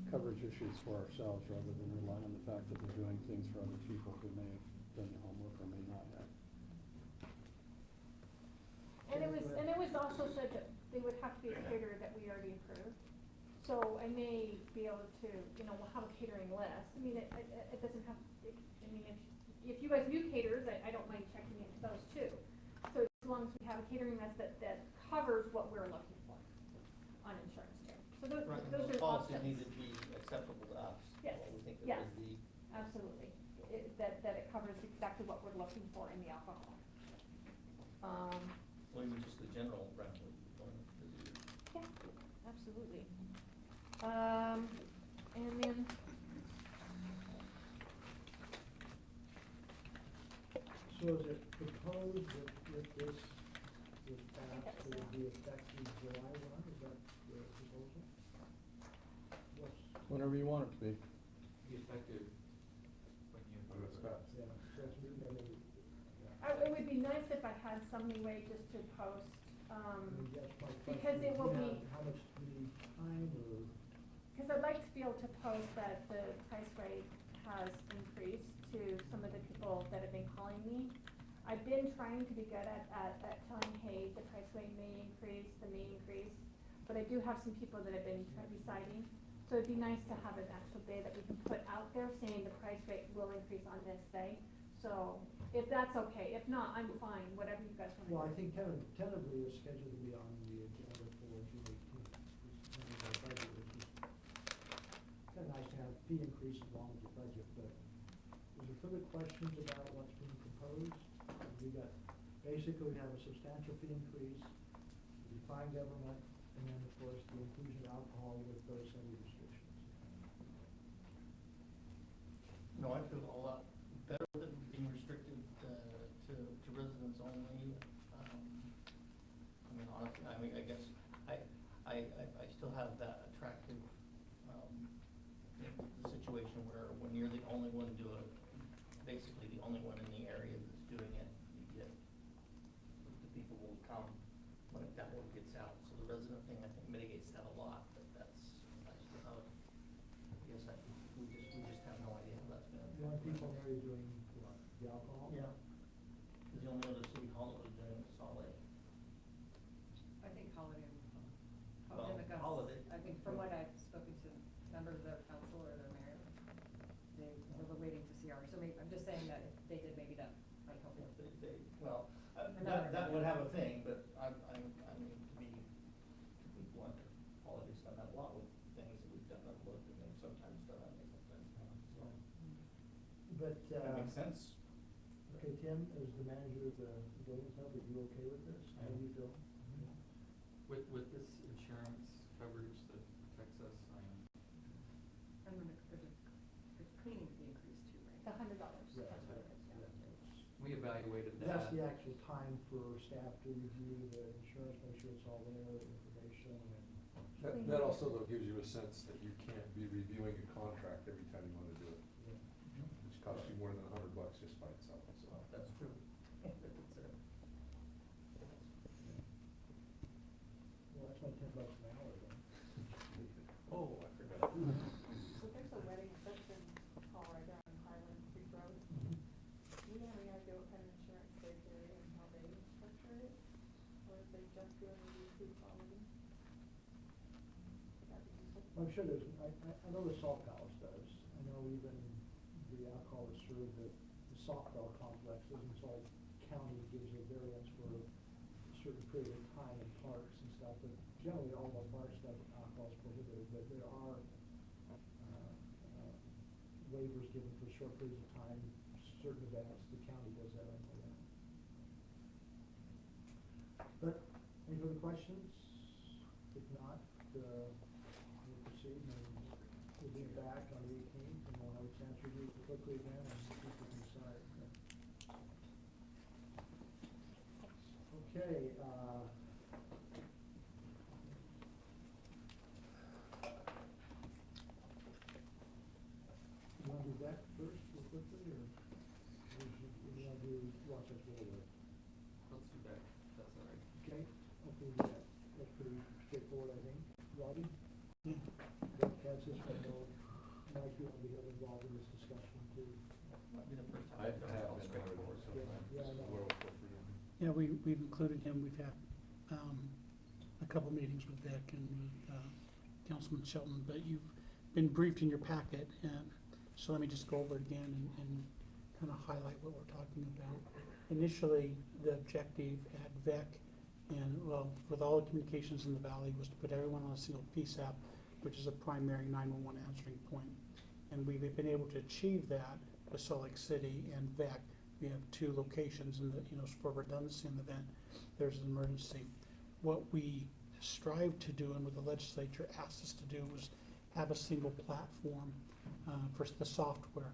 Speaker 11: coverage issues for ourselves rather than rely on the fact that we're doing things for other people who may have done the homework or may not have.
Speaker 5: And it was also said that they would have to be a caterer that we already approved.
Speaker 13: So I may be able to, you know, have a catering list. I mean, it doesn't have, I mean, if you guys knew caterers, I don't mind checking into those too. So as long as we have a catering list that covers what we're looking for on insurance too. So those,
Speaker 3: Right, and
Speaker 13: those
Speaker 3: those
Speaker 13: are
Speaker 3: policies
Speaker 13: options.
Speaker 3: need to be acceptable to us.
Speaker 13: Yes,
Speaker 3: We think that
Speaker 13: yes,
Speaker 3: would be,
Speaker 13: absolutely. That it covers exactly what we're looking for in the alcohol.
Speaker 3: or even just the general rental.
Speaker 13: Yeah, absolutely. And then,
Speaker 1: So is it proposed that if this was passed, it would be effective July 1? Is that the proposal? What's,
Speaker 11: Whenever you want it to be.
Speaker 12: Be effective when you.
Speaker 7: When it's passed.
Speaker 1: yeah, so that's really,
Speaker 13: it would be nice if I had some leeway just to post,
Speaker 1: that's my question.
Speaker 13: because it will
Speaker 1: Yeah,
Speaker 13: be,
Speaker 1: how much do you need time or?
Speaker 13: because I'd like to be able to post that the price rate has increased to some of the people that have been calling me. I've been trying to be good at telling, hey, the price rate may increase, but I do have some people that have been deciding. So it'd be nice to have an actual day that we can put out there saying the price rate will increase on this day. So if that's okay, if not, I'm fine, whatever you guys want to do.
Speaker 1: Well, I think tentatively it's scheduled to be on the agenda for June 18th. Which is kind of nice to have fee increase along with the budget, but is there further questions about what's being proposed? We got, basically we have a substantial fee increase, defined government, and then of course the inclusion of alcohol with those heavy restrictions.
Speaker 3: No, I feel a lot better than being restricted to residents only. I mean, honestly, I guess, I still have that attractive, situation where when you're the only one doing, basically the only one in the area that's doing it, you get, the people will come when that word gets out. So the resident thing, I think, mitigates that a lot, but that's still how, I guess we just have no idea how that's gonna.
Speaker 1: The only people in the area doing what, the alcohol?
Speaker 3: Yeah. The only other city hall that was doing it was Salt Lake.
Speaker 4: I think Holiday,
Speaker 3: Well, Holiday.
Speaker 4: I think from what I've spoken to members of their council or their mayor, they were waiting to see ours. So maybe, I'm just saying that if they did, maybe that might help you.
Speaker 3: Well,
Speaker 4: Another-
Speaker 3: that would have a thing, but I mean, to be blunt, Holiday's done that a lot with things that we've done, overlooked, and they've sometimes done it, and sometimes not, so.
Speaker 1: But,
Speaker 3: That makes sense.
Speaker 1: Okay, Tim, as the manager of the building stuff, are you okay with this? How do you feel?
Speaker 12: With this insurance coverage that protects us,
Speaker 4: And then the cleaning fee increase too, right?
Speaker 13: The $100.
Speaker 1: Yeah.
Speaker 13: That's what it is, yeah.
Speaker 12: we evaluated that.
Speaker 1: That's the actual time for staff to review the insurance, make sure it's all there, the information, and.
Speaker 7: That also though gives you a sense that you can't be reviewing a contract every time you wanna do it, which costs you more than $100 just by itself, so.
Speaker 3: That's true.
Speaker 1: Well, that's only $10 an hour then.
Speaker 7: Oh, I forgot.
Speaker 5: So there's a wedding reception hall right there on Highland Creek Road. Do you have any idea what kind of insurance they carry and how they structure it? Or if they just do any food quality? Would that be useful?
Speaker 1: I'm sure there's, I know the Salt Palace does. I know even the alcohol is served at the softball complexes, and Salt County gives a variance for a certain period of time in parks and stuff, but generally all the parks stuff, alcohol is prohibited, but there are waivers given for short periods of time, certain events, the county does that, I know that. But, any further questions? If not, we'll proceed, and we'll be back on the 18th, and we'll have a chance to review it quickly again, and see if we can decide. Okay, you wanna do that first, real quickly, or you wanna do Rochester Boulevard?
Speaker 12: Let's do that, that's all right.
Speaker 1: Okay, okay, we do that. That's pretty straightforward, I think. Robbie? Don't catch this, but no, Mike, you want to be involved in this discussion too.
Speaker 3: Might be the first time.
Speaker 7: I
Speaker 3: I've
Speaker 7: have
Speaker 3: done it all
Speaker 7: been there
Speaker 3: straightforward,
Speaker 7: before, so
Speaker 3: so.
Speaker 1: Yeah, I know.
Speaker 7: we're okay for you.
Speaker 8: Yeah, we've included him. We've had a couple meetings with Vic and with Councilman Shelton, but you've been briefed in your packet, so let me just go over it again and kind of highlight what we're talking about. Initially, the objective at VEC and, well, with all the communications in the valley was to put everyone on a single PSAP, which is a primary 911 answering point. And we've been able to achieve that with Salt Lake City and VEC. We have 2 locations in the, for redundancy in the event there's an emergency. What we strive to do and what the legislature asked us to do was have a single platform for the software.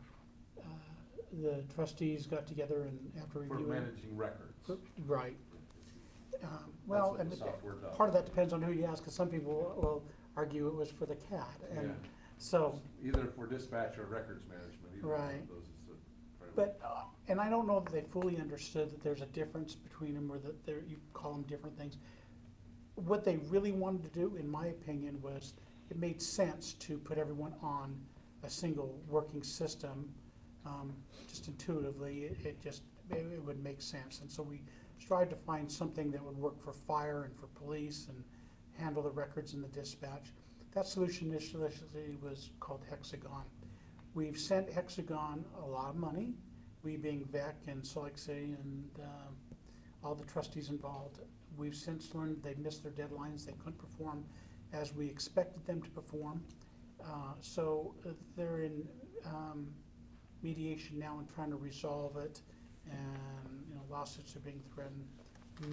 Speaker 8: The trustees got together and after
Speaker 7: For
Speaker 8: reviewing.
Speaker 7: managing records.
Speaker 8: Right. Well,
Speaker 7: what
Speaker 8: and
Speaker 7: the software does.
Speaker 8: part of that depends on who you ask, because some people will argue it was for the CAD. And
Speaker 7: Yeah.
Speaker 8: so,
Speaker 7: Either for dispatch or records management, either one
Speaker 8: Right.
Speaker 7: of those is the primary.
Speaker 8: but, and I don't know that they fully understood that there's a difference between them, or that you call them different things. What they really wanted to do, in my opinion, was it made sense to put everyone on a single working system. Just intuitively, it would make sense. And so we tried to find something that would work for fire and for police and handle the records and the dispatch. That solution initially was called Hexagon. We've sent Hexagon a lot of money, we being VEC and Salt Lake City and all the trustees involved. We've since learned they missed their deadlines, they couldn't perform as we expected them to perform. So they're in mediation now and trying to resolve it, and lawsuits are being threatened.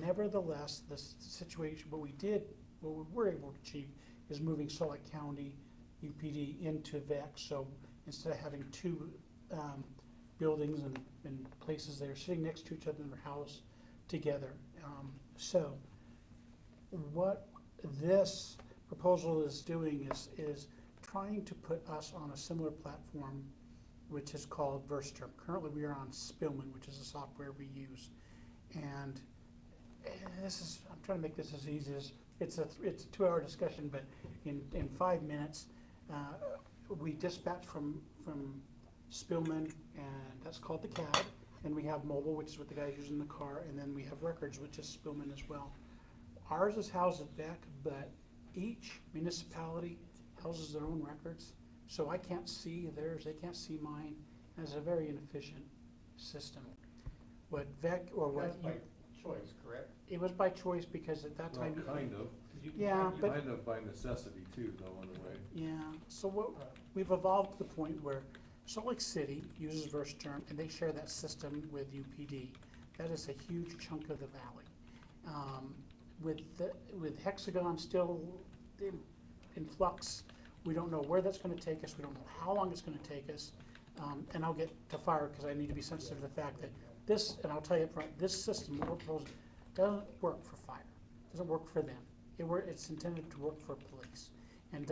Speaker 8: Nevertheless, the situation, what we were able to achieve is moving Salt Lake County UPD into VEC. So instead of having 2 buildings and places that are sitting next to each other in their house together. So what this proposal is doing is trying to put us on a similar platform, which is called Versterm. Currently we are on Spillman, which is the software we use. And I'm trying to make this as easy as, it's a 2-hour discussion, but in 5 minutes, we dispatch from Spillman, and that's called the CAD. And we have mobile, which is what the guys use in the car, and then we have records, which is Spillman as well. Ours is housed at VEC, but each municipality houses their own records. So I can't see theirs, they can't see mine. And it's a very inefficient system. What VEC, or what
Speaker 3: That's by choice, correct?
Speaker 8: it was by choice, because at that time.
Speaker 7: Well, kind of.
Speaker 8: Yeah, but.
Speaker 7: Kind of by necessity too, though, in a way.
Speaker 8: Yeah, so we've evolved to the point where Salt Lake City uses Versterm, and they share that system with UPD. That is a huge chunk of the valley. With Hexagon still in flux, we don't know where that's gonna take us, we don't know how long it's gonna take us. And I'll get to fire, because I need to be sensitive to the fact that this, and I'll tell you up front, this system we're proposing doesn't work for fire, doesn't work for them. It's intended to work for police, and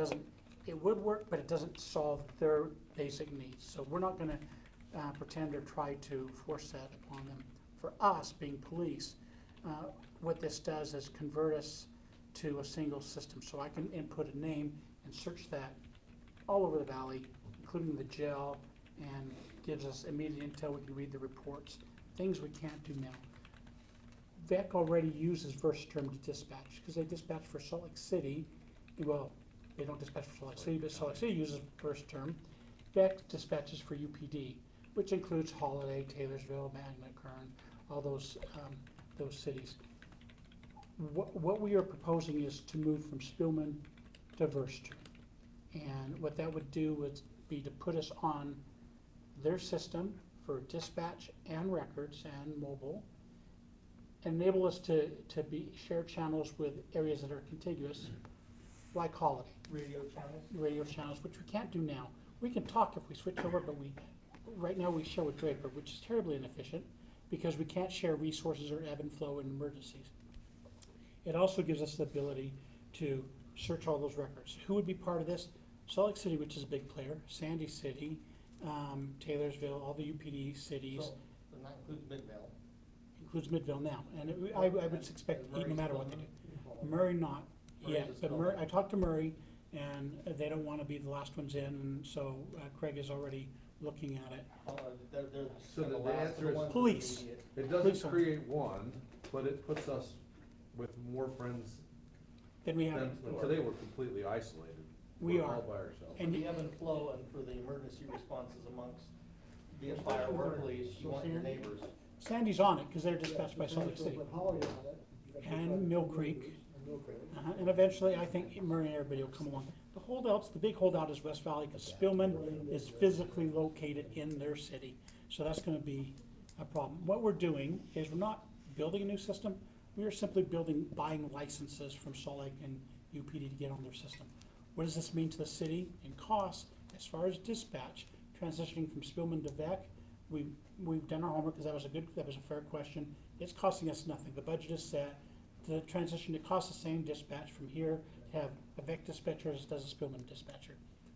Speaker 8: it would work, but it doesn't solve their basic needs. So we're not gonna pretend or try to force that upon them. For us, being police, what this does is convert us to a single system. So I can input a name and search that all over the valley, including the jail, and gives us immediate intel. We can read the reports, things we can't do now. VEC already uses Versterm to dispatch, because they dispatch for Salt Lake City. Well, they don't dispatch for Salt Lake City, but Salt Lake City uses Versterm. VEC dispatches for UPD, which includes Holiday, Taylorsville, Magna, Kern, all those cities. What we are proposing is to move from Spillman to Versterm. And what that would do would be to put us on their system for dispatch and records and mobile, enable us to share channels with areas that are contiguous, like Holiday. Radio channels, which we can't do now. We can talk if we switch over, but right now we share with Draper, which is terribly inefficient, because we can't share resources or ebb and flow in emergencies. It also gives us the ability to search all those records. Who would be part of this? Salt Lake City, which is a big player, Sandy City, Taylorsville, all the UPD cities.
Speaker 3: So that includes Midvale.
Speaker 8: Includes Midville now, and I would expect, no matter what they do. Murray not yet, but Murray, I talked to Murray, and they don't want to be the last ones in, and so Craig is already looking at it.
Speaker 3: They're
Speaker 7: So
Speaker 3: the
Speaker 7: the
Speaker 3: last
Speaker 7: answer is
Speaker 3: ones
Speaker 8: police.
Speaker 3: immediate.
Speaker 7: It
Speaker 8: Police
Speaker 7: doesn't
Speaker 8: are-
Speaker 7: create one, but it puts us with more friends
Speaker 8: Then we have,
Speaker 7: than, today we're completely isolated.
Speaker 8: We
Speaker 7: We're
Speaker 8: are.
Speaker 7: all by ourselves.
Speaker 3: For the ebb and flow and for the emergency responses amongst, be it fire or police, you want your neighbors.
Speaker 8: Sandy's on it, because they're dispatched by Salt Lake City.
Speaker 1: With Holly on it. you got
Speaker 8: And
Speaker 1: the
Speaker 8: Mill
Speaker 1: neighbors
Speaker 8: Creek.
Speaker 1: And Mill Creek.
Speaker 8: And eventually, I think Murray and everybody will come along. The holdouts, the big holdout is West Valley, because Spillman is physically located in their city. So that's gonna be a problem. What we're doing is we're not building a new system. We are simply buying licenses from Salt Lake and UPD to get on their system. What does this mean to the city in cost as far as dispatch? Transitioning from Spillman to VEC, we've done our homework, because that was a fair question. It's costing us nothing. The budget is set. The transition, it costs the same dispatch from here to have a VEC dispatcher as it does a Spillman dispatcher.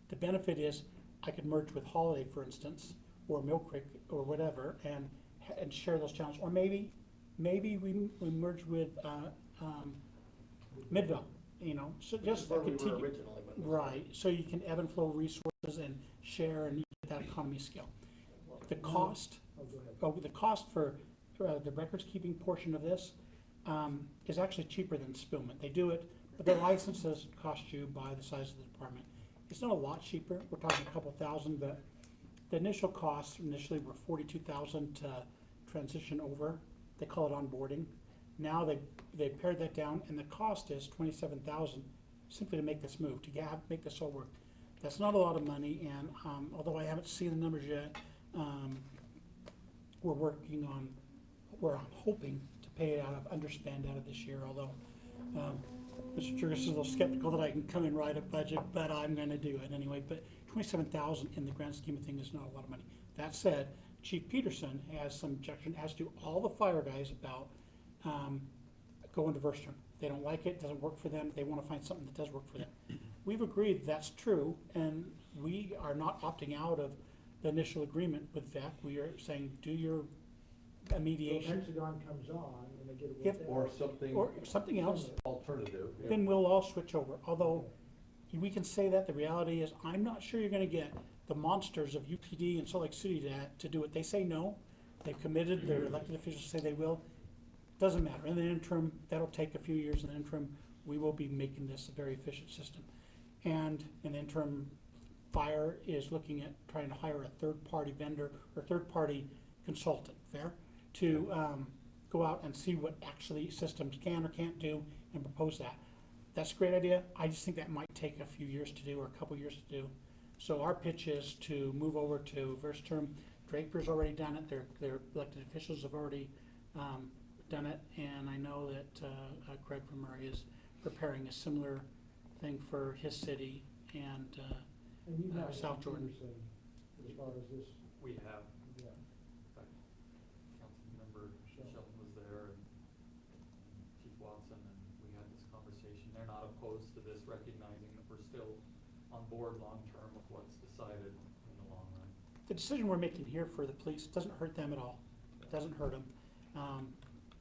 Speaker 8: The benefit is I could merge with Holiday, for instance, or Mill Creek, or whatever, and share those channels. Or maybe we merge with Midvale, so
Speaker 3: Which
Speaker 8: just
Speaker 3: is where we were
Speaker 8: continue.
Speaker 3: originally when this
Speaker 8: Right, so you can ebb and flow resources and share, and you get that economy scale. The cost,
Speaker 1: Oh, go ahead.
Speaker 8: the cost for the records keeping portion of this is actually cheaper than Spillman. They do it, but their licenses cost you by the size of the department. It's not a lot cheaper. We're talking a couple thousand, but the initial costs initially were $42,000 to transition over. They call it onboarding. Now they pared that down, and the cost is $27,000 simply to make this move, to make this all work. That's not a lot of money, and although I haven't seen the numbers yet, we're hoping to pay it underspend out of this year, although Mr. Jurgis is a little skeptical that I can come in right at budget, but I'm gonna do it anyway. But $27,000 in the grand scheme of things is not a lot of money. That said, Chief Peterson has some objection, as do all the fire guys, about going to Verstrom. They don't like it, doesn't work for them, they wanna find something that does work for them. We've agreed that's true, and we are not opting out of the initial agreement with VEC. We are saying, do your
Speaker 1: So if
Speaker 8: mediation,
Speaker 1: Hexagon comes on and they get it
Speaker 8: If-
Speaker 1: worked out.
Speaker 7: Or
Speaker 8: or something else,
Speaker 7: alternative. yeah.
Speaker 8: then we'll all switch over. Although, we can say that, the reality is, I'm not sure you're gonna get the monsters of UPD and Salt Lake City to do it. They say no, they've committed, their elected officials say they will. Doesn't matter. In the interim, that'll take a few years. In the interim, we will be making this a very efficient system. And in the interim, Fire is looking at trying to hire a third-party vendor or third-party consultant, fair, to go out and see what actually systems can or can't do and propose that. That's a great idea. I just think that might take a few years to do, or a couple years to do. So our pitch is to move over to Verstrom. Draper's already done it. Their elected officials have already done it, and I know that Greg from Murray is preparing a similar thing for his city and
Speaker 1: And you have
Speaker 8: South Jordan.
Speaker 1: Peterson as far as this,
Speaker 12: We have,
Speaker 1: yeah.
Speaker 12: in fact, Councilmember Shelton was there and Chief Watson, and we had this conversation. They're not opposed to this, recognizing that we're still on board long-term with what's decided in the long run.
Speaker 8: the decision we're making here for the police doesn't hurt them at all. Doesn't hurt them.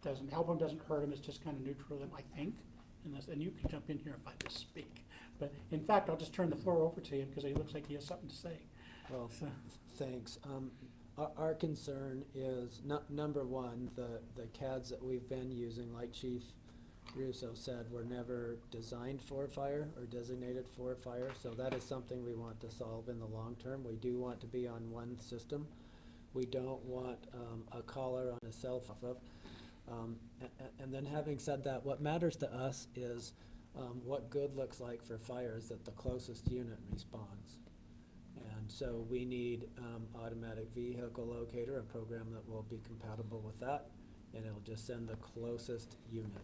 Speaker 8: Doesn't help them, doesn't hurt them. It's just kind of neutral to them, I think. And you can jump in here if I misspeak. But in fact, I'll just turn the floor over to him because he looks like he has something to say.
Speaker 14: Well,
Speaker 8: So-
Speaker 14: thanks. Our concern is, number one, the CADs that we've been using, like Chief Russo said, were never designed for fire or designated for fire. So that is something we want to solve in the long term. We do want to be on one system. We don't want a caller on a cell phone. And then having said that, what matters to us is what good looks like for fire is that the closest unit responds. And so we need automatic vehicle locator, a program that will be compatible with that, and it'll just send the closest unit,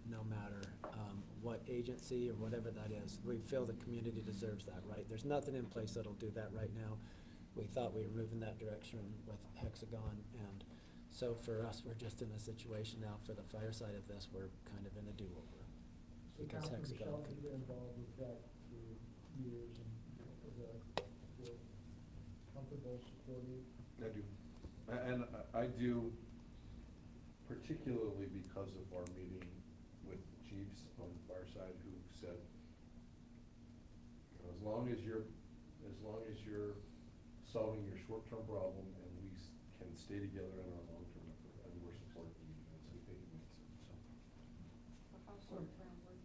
Speaker 14: no matter what agency or whatever that is. We feel the community deserves that, right? There's nothing in place that'll do that right now. We thought we were moving that direction with Hexagon, and so for us, we're just in a situation now for the fire side of this, we're kind of in a do-over.
Speaker 1: So
Speaker 14: Because
Speaker 1: Councilman
Speaker 14: Hexagon
Speaker 1: Shelton,
Speaker 14: can-
Speaker 1: you've been involved with that for years and feel comfortable, supportive.
Speaker 7: I do. And I do particularly because of our meeting with the chiefs on the fire side who said, as long as you're solving your short-term problem and we can stay together in our long-term effort, and we're supporting you guys, we think it makes sense, so.
Speaker 6: For how short term, we're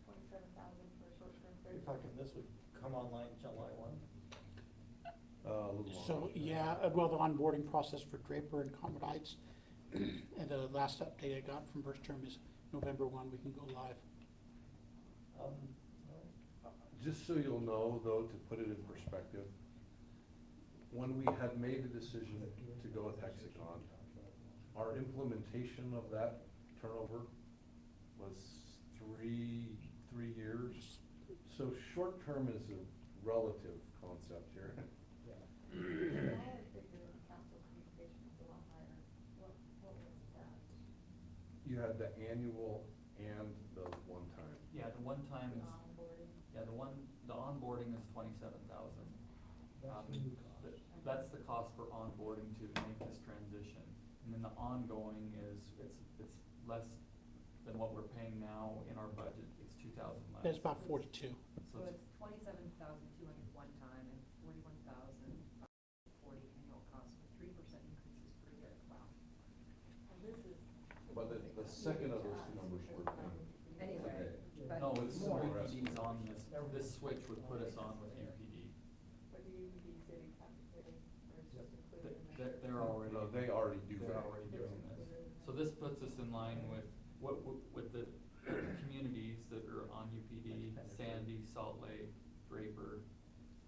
Speaker 6: 27,000 for a short term.
Speaker 3: You're talking, this would come online July 1?
Speaker 7: A little
Speaker 8: So,
Speaker 7: longer.
Speaker 8: yeah, well, the onboarding process for Draper and Cottonwood Heights, and the last update I got from first term is November 1, we can go live.
Speaker 7: Just so you'll know, though, to put it in perspective, when we had made the decision to go with Hexagon, our implementation of that turnover was three years. So short-term is a relative concept here.
Speaker 1: Yeah.
Speaker 6: I had figured council communication was a lot higher. What was that?
Speaker 7: You had the annual and the one-time.
Speaker 12: Yeah, the one time
Speaker 6: The
Speaker 12: is,
Speaker 6: onboarding?
Speaker 12: yeah, the onboarding is 27,000.
Speaker 1: That's the new cost.
Speaker 12: That's the cost for onboarding to make this transition. And then the ongoing is, it's less than what we're paying now in our budget. It's 2,000 less.
Speaker 8: That's about 42.
Speaker 4: So it's 27,200 one time and 41,540 annual cost with 3% increase is pretty good. Wow.
Speaker 6: And this is.
Speaker 7: But the second of those two numbers were.
Speaker 4: Anyway, but
Speaker 12: No, it's
Speaker 7: more.
Speaker 12: UPD's on this switch would put us on with UPD.
Speaker 6: But do UPD city have to pay, or it's just included in that?
Speaker 12: They're already.
Speaker 7: No, they already do
Speaker 12: They're
Speaker 7: that.
Speaker 12: already doing this. So this puts us in line with with the communities that are on UPD, Sandy, Salt Lake, Draper,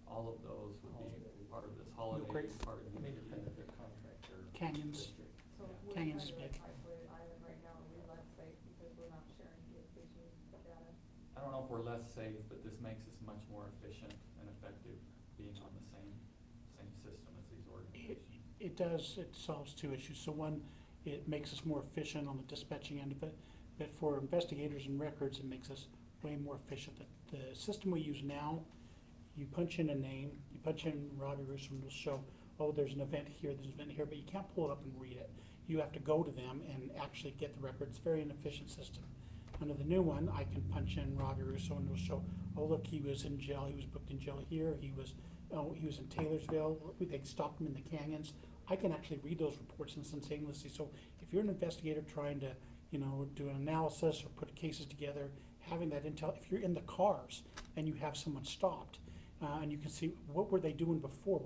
Speaker 12: all of those would be part of this. Holiday
Speaker 8: Creek.
Speaker 12: is part of the
Speaker 3: Major
Speaker 12: UPD.
Speaker 3: benefit contractor.
Speaker 8: Canyons.
Speaker 6: So we're kind
Speaker 8: Canyons is
Speaker 6: of
Speaker 8: big.
Speaker 6: an isolated island right now, are we less safe because we're not sharing communication data?
Speaker 12: I don't know if we're less safe, but this makes us much more efficient and effective being on the same system as these organizations.
Speaker 8: It does, it solves two issues. So one, it makes us more efficient on the dispatching end of it, but for investigators and records, it makes us way more efficient. The system we use now, you punch in a name, you punch in Robbie Russo, and it'll show, oh, there's an event here, there's an event here, but you can't pull it up and read it. You have to go to them and actually get the record. It's a very inefficient system. Under the new one, I can punch in Robbie Russo and it'll show, oh, look, he was in jail, he was booked in jail here, he was in Taylorsville, they stopped him in the canyons. I can actually read those reports instantaneously. So if you're an investigator trying to, do an analysis or put cases together, having that intel, if you're in the cars and you have someone stopped, and you can see what were they doing before,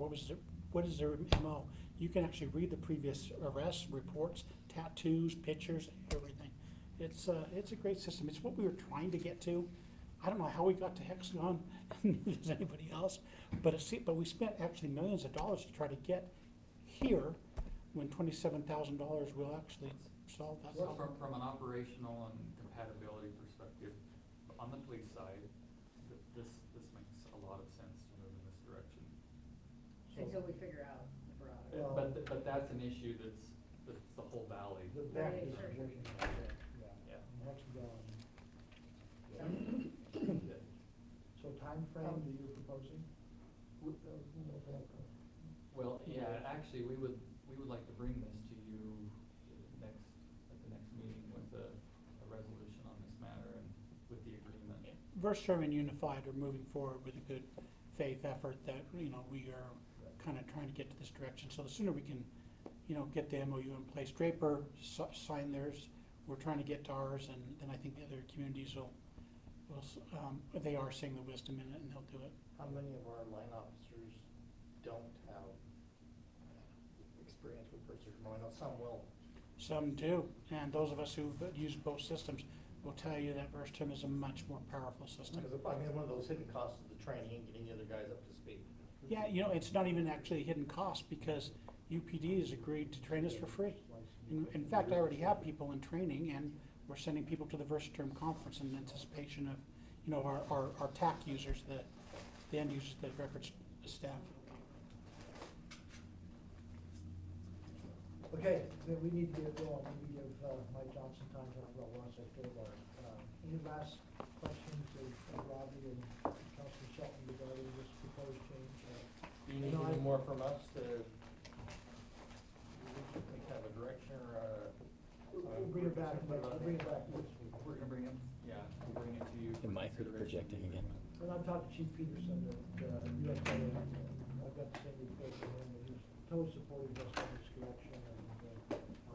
Speaker 8: what is their MO, you can actually read the previous arrests, reports, tattoos, pictures, everything. It's a great system. It's what we were trying to get to. I don't know how we got to Hexagon, neither does anybody else, but we spent actually millions of dollars to try to get here when $27,000 will actually solve that
Speaker 12: So
Speaker 8: problem.
Speaker 12: from an operational and compatibility perspective, on the police side, this makes a lot of sense to move in this direction.
Speaker 4: until we figure out the broader.
Speaker 1: Well-
Speaker 12: But that's an issue that's the whole valley.
Speaker 1: The
Speaker 4: Right,
Speaker 1: vector
Speaker 4: sure, sure.
Speaker 1: position, yeah.
Speaker 12: Yeah.
Speaker 1: And Hexagon.
Speaker 12: Yeah.
Speaker 1: So timeframe that you're proposing?
Speaker 12: Well, yeah, actually, we would like to bring this to you at the next meeting with a resolution on this matter and with the agreement.
Speaker 8: Versatrum and Unified are moving forward with a good faith effort that, we are kind of trying to get to this direction. So the sooner we can, get the MOU in place. Draper sign theirs, we're trying to get to ours, and then I think the other communities they are seeing the wisdom in it and they'll do it.
Speaker 3: How many of our line officers don't have experience with Versatrum? I know some will.
Speaker 8: Some do, and those of us who've used both systems will tell you that Versatrum is a much more powerful system.
Speaker 3: Because, one of those hidden costs is the training and getting the other guys up to speed.
Speaker 8: Yeah, it's not even actually a hidden cost because UPD has agreed to train us for free. In fact, I already have people in training, and we're sending people to the Versatrum conference in anticipation of, our TAC users, the end users, the records staff.
Speaker 1: Okay, then we need to get going. We need to give Mike Johnson time to talk about Wasatch Boulevard. Any last questions of Robbie and Councilman Shelton regarding this proposed change?
Speaker 3: Do you need any more from us to kind of a direction or
Speaker 1: We'll bring it back, we'll bring it back next week.
Speaker 12: We're gonna bring it, we'll bring it to you.
Speaker 9: Am I projecting again?
Speaker 1: And I've talked to Chief Peterson at US I've got the same report from him, and he's totally supportive of us in this direction and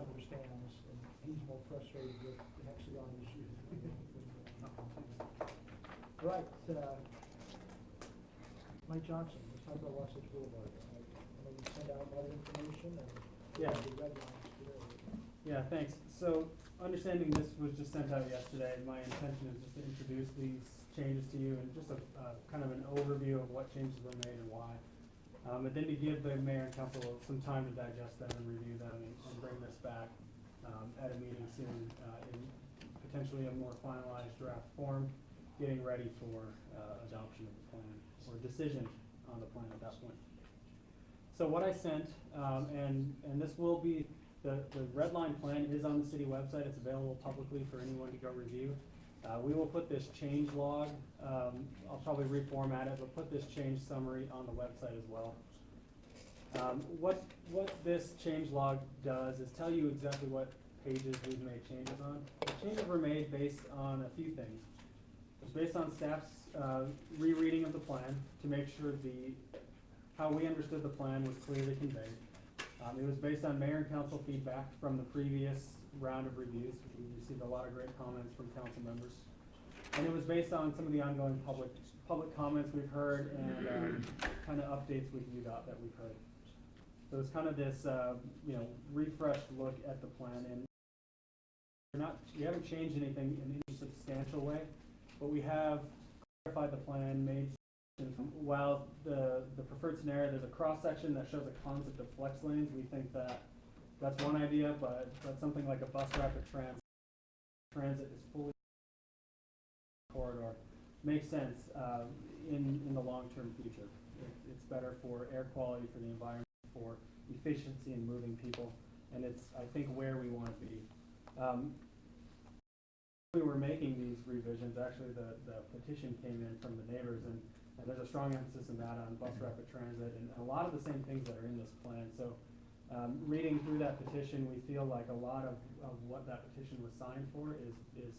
Speaker 1: understands, and he's more frustrated with the Hexagon issue. Right, Mike Johnson, let's talk about Wasatch Boulevard. I know you sent out a lot of information and
Speaker 10: Yeah.
Speaker 1: the red lines today.
Speaker 10: Yeah, thanks. So, understanding this was just sent out yesterday, my intention is just to introduce these changes to you and just a kind of an overview of what changes were made and why. And then to give the mayor and council some time to digest them and review them and bring this back at a meeting soon in potentially a more finalized draft form, getting ready for adoption of the plan or decision on the plan at that point. So what I sent, and this will be, the red line plan is on the city website. It's available publicly for anyone to go review. We will put this change log, I'll probably reformat it, but put this change summary on the website as well. What this change log does is tell you exactly what pages we've made changes on. The changes were made based on a few things. It's based on staff's rereading of the plan to make sure how we understood the plan was clearly conveyed. It was based on mayor and council feedback from the previous round of reviews. We received a lot of great comments from council members. And it was based on some of the ongoing public comments we've heard and kind of updates with UDOT that we've heard. So it's kind of this refreshed look at the plan, and we haven't changed anything in any substantial way, but we have clarified the plan, made while the preferred scenario, there's a cross section that shows a concept of flex lanes. We think that's one idea, but something like a bus rapid transit is fully corridor makes sense in the long-term future. It's better for air quality, for the environment, for efficiency in moving people, and it's, I think, where we want to be. We were making these revisions, actually the petition came in from the neighbors, and there's a strong emphasis in that on bus rapid transit and a lot of the same things that are in this plan. So reading through that petition, we feel like a lot of what that petition was signed for is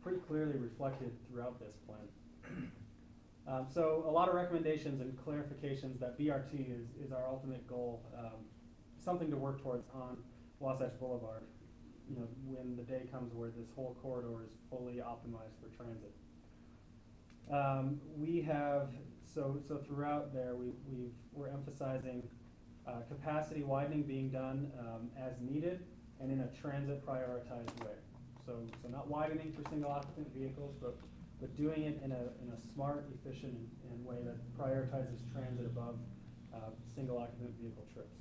Speaker 10: pretty clearly reflected throughout this plan. So a lot of recommendations and clarifications that BRT is our ultimate goal, something to work towards on Wasatch Boulevard, when the day comes where this whole corridor is fully optimized for transit. We have, so throughout there, we're emphasizing capacity widening being done as needed and in a transit prioritized way. So not widening for single occupant vehicles, but doing it in a smart, efficient, and way that prioritizes transit above single occupant vehicle trips.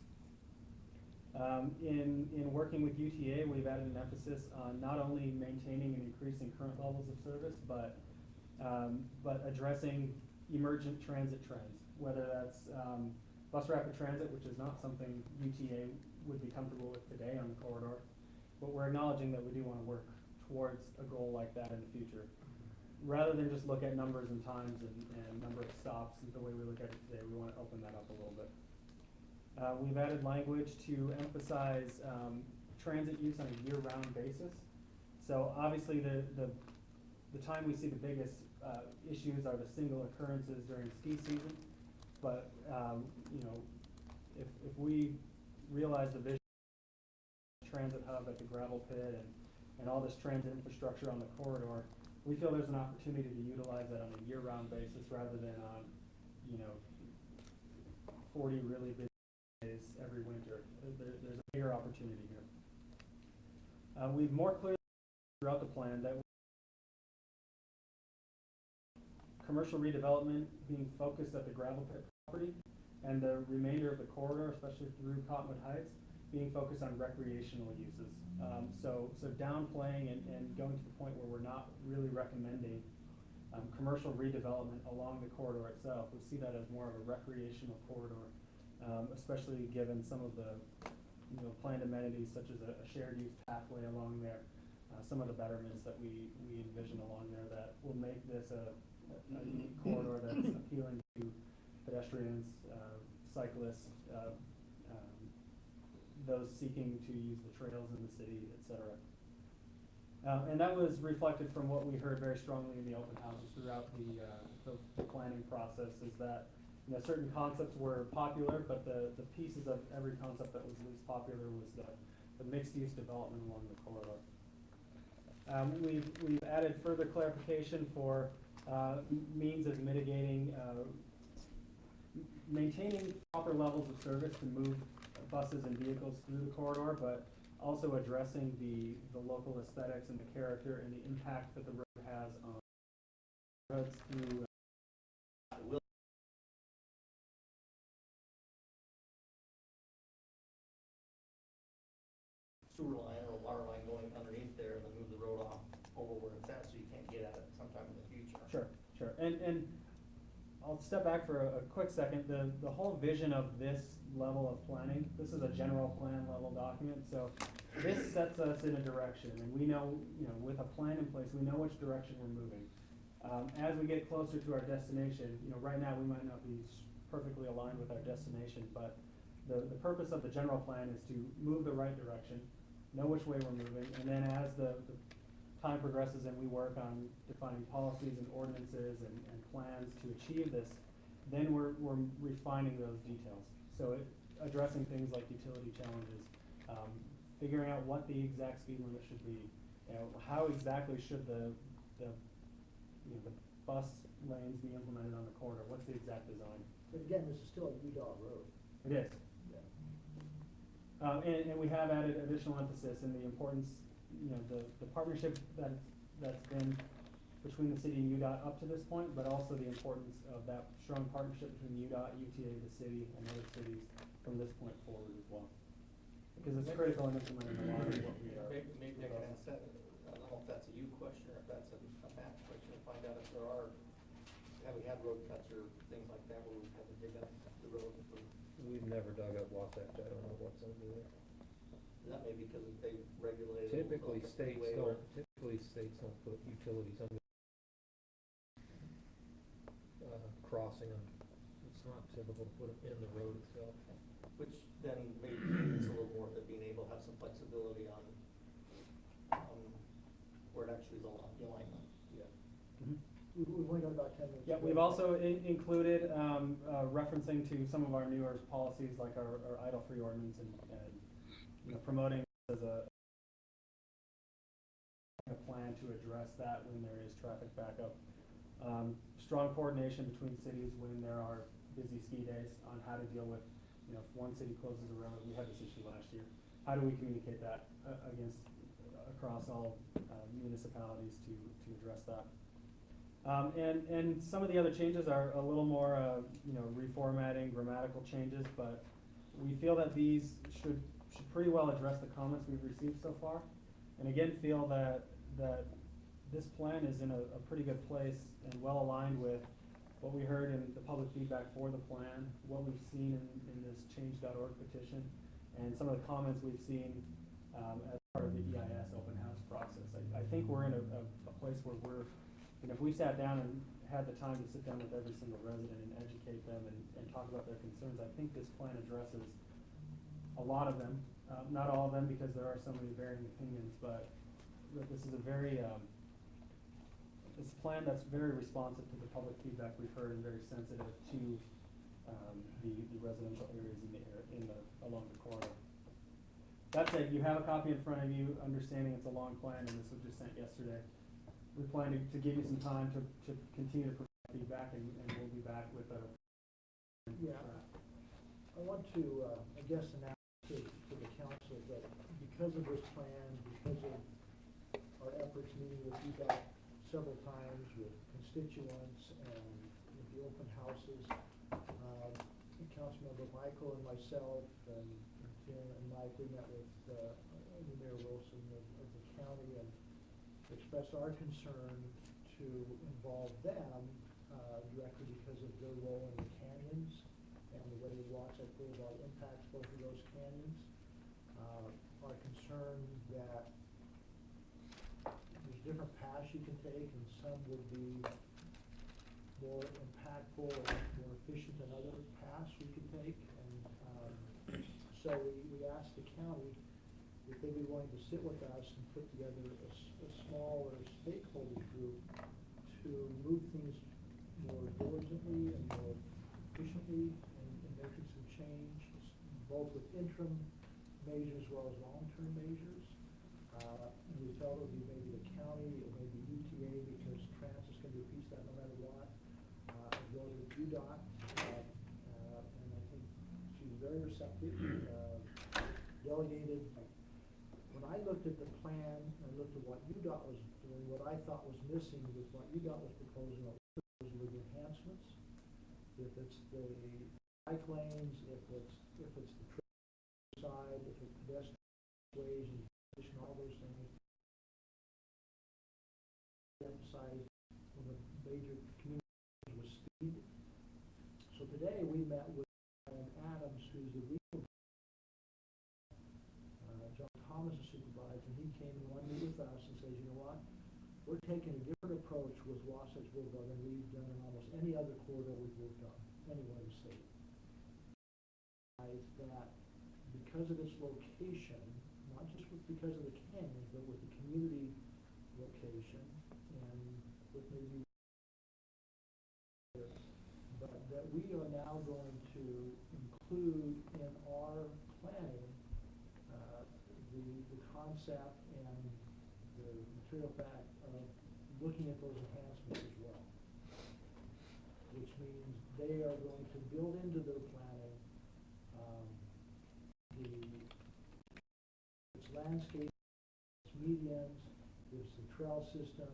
Speaker 10: In working with UTA, we've added an emphasis on not only maintaining and increasing current levels of service, but addressing emergent transit trends, whether that's bus rapid transit, which is not something UTA would be comfortable with today on the corridor, but we're acknowledging that we do want to work towards a goal like that in the future. Rather than just look at numbers and times and number of stops the way we look at it today, we want to open that up a little bit. We've added language to emphasize transit use on a year-round basis. So obviously the time we see the biggest issues are the single occurrences during ski season. But if we realize the vision of the transit hub at the gravel pit and all this transit infrastructure on the corridor, we feel there's an opportunity to utilize that on a year-round basis rather than on 40 really busy days every winter. There's a bigger opportunity here. We've more clearly throughout the plan that commercial redevelopment being focused at the gravel pit property and the remainder of the corridor, especially through Cottonwood Heights, being focused on recreational uses. So downplaying and going to the point where we're not really recommending commercial redevelopment along the corridor itself. We see that as more of a recreational corridor, especially given some of the planned amenities such as a shared use pathway along there, some of the betterments that we envision along there that will make this a unique corridor that's appealing to pedestrians, cyclists, those seeking to use the trails in the city, etc. And that was reflected from what we heard very strongly in the open houses throughout the planning process, is that certain concepts were popular, but the pieces of every concept that was least popular was the mixed-use development along the corridor. We've added further clarification for means of mitigating maintaining proper levels of service to move buses and vehicles through the corridor, but also addressing the local aesthetics and the character and the impact that the road has on roads through.
Speaker 3: Sewer line or water line going underneath there and then move the road off over where it's at so you can't get at it sometime in the future.
Speaker 10: Sure. And I'll step back for a quick second. The whole vision of this level of planning, this is a general plan level document, so this sets us in a direction, and we know, with a plan in place, we know which direction we're moving. As we get closer to our destination, right now we might not be perfectly aligned with our destination, but the purpose of the general plan is to move the right direction, know which way we're moving, and then as the time progresses and we work on defining policies and ordinances and plans to achieve this, then we're refining those details. So addressing things like utility challenges, figuring out what the exact speed limit should be, how exactly should the bus lanes be implemented on the corridor, what's the exact design?
Speaker 1: But again, this is still a UDOT road.
Speaker 10: It is. And we have added additional emphasis in the importance, the partnership that's been between the city and UDOT up to this point, but also the importance of that strong partnership between UDOT, UTA, the city, and other cities from this point forward as well. Because it's critical in implementing a lot of what we are.
Speaker 3: Maybe I can ask that, I don't know if that's a you question or if that's a Matt question, to find out if there are, have we had road cuts or things like that where we've had to dig up the road for.
Speaker 15: We've never dug up Wasatch, I don't know what's under there.
Speaker 3: That may be because they regulated.
Speaker 15: Typically states don't put utilities under crossing them. It's not typical to put them in the road itself.
Speaker 3: Which then maybe it's a little more to being able to have some flexibility on where it actually is along the alignment.
Speaker 1: Yeah. We've only got about 10 minutes.
Speaker 10: Yeah, we've also included referencing to some of our newer policies like our idle-free ordinance and promoting as a plan to address that when there is traffic backup. Strong coordination between cities when there are busy ski days on how to deal with, if one city closes a road, we had this issue last year. How do we communicate that across all municipalities to address that? And some of the other changes are a little more, reformatting, grammatical changes, but we feel that these should pretty well address the comments we've received so far. And again, feel that this plan is in a pretty good place and well aligned with what we heard in the public feedback for the plan, what we've seen in this change.org petition, and some of the comments we've seen as part of the EIS open house process. I think we're in a place where if we sat down and had the time to sit down with every single resident and educate them and talk about their concerns, I think this plan addresses a lot of them. Not all of them, because there are so many varying opinions, but this is it's a plan that's very responsive to the public feedback we've heard and very sensitive to the residential areas along the corridor. That said, you have a copy in front of you, understanding it's a long plan, and this was just sent yesterday. We plan to give you some time to continue to provide feedback, and we'll be back with a.
Speaker 1: Yeah, I want to, announce to the council that because of this plan, because of our efforts meeting with UDOT several times with constituents and with the open houses, Councilmember Michael and myself and Tim and Mike, we met with Mayor Wilson of the county and expressed our concern to involve them directly because of their role in the canyons and the way Wasatch Boulevard impacts both of those canyons. Our concern that there's different paths you can take, and some would be more impactful and more efficient than other paths we could take. And so we asked the county if they'd be willing to sit with us and put together a smaller stakeholder group to move things more diligently and more efficiently and making some change, both with interim measures as well as long-term measures. We felt it would be maybe the county, it may be UTA, because transit is going to be a piece of that no matter what, as well as UDOT, very receptive, delegated. When I looked at the plan and looked at what UDOT was doing, what I thought was missing was what UDOT was proposing, with enhancements. If it's the bike lanes, if it's the trail side, if it's pedestrian ways and all those things. Emphasize one of the major communities was speed. So today we met with Brian Adams, who's the regional John Thomas, the supervisor, and he came and wanted to meet with us and says, you know what, we're taking a different approach with Wasatch Boulevard than we've done in almost any other corridor we've worked on, anywhere in the state. That because of its location, not just because of the canyons, but with the community location, and with maybe, but that we are now going to include in our planning the concept and the material fact of looking at those enhancements as well, which means they are going to build into their planning its landscape, its medians, its the trail system,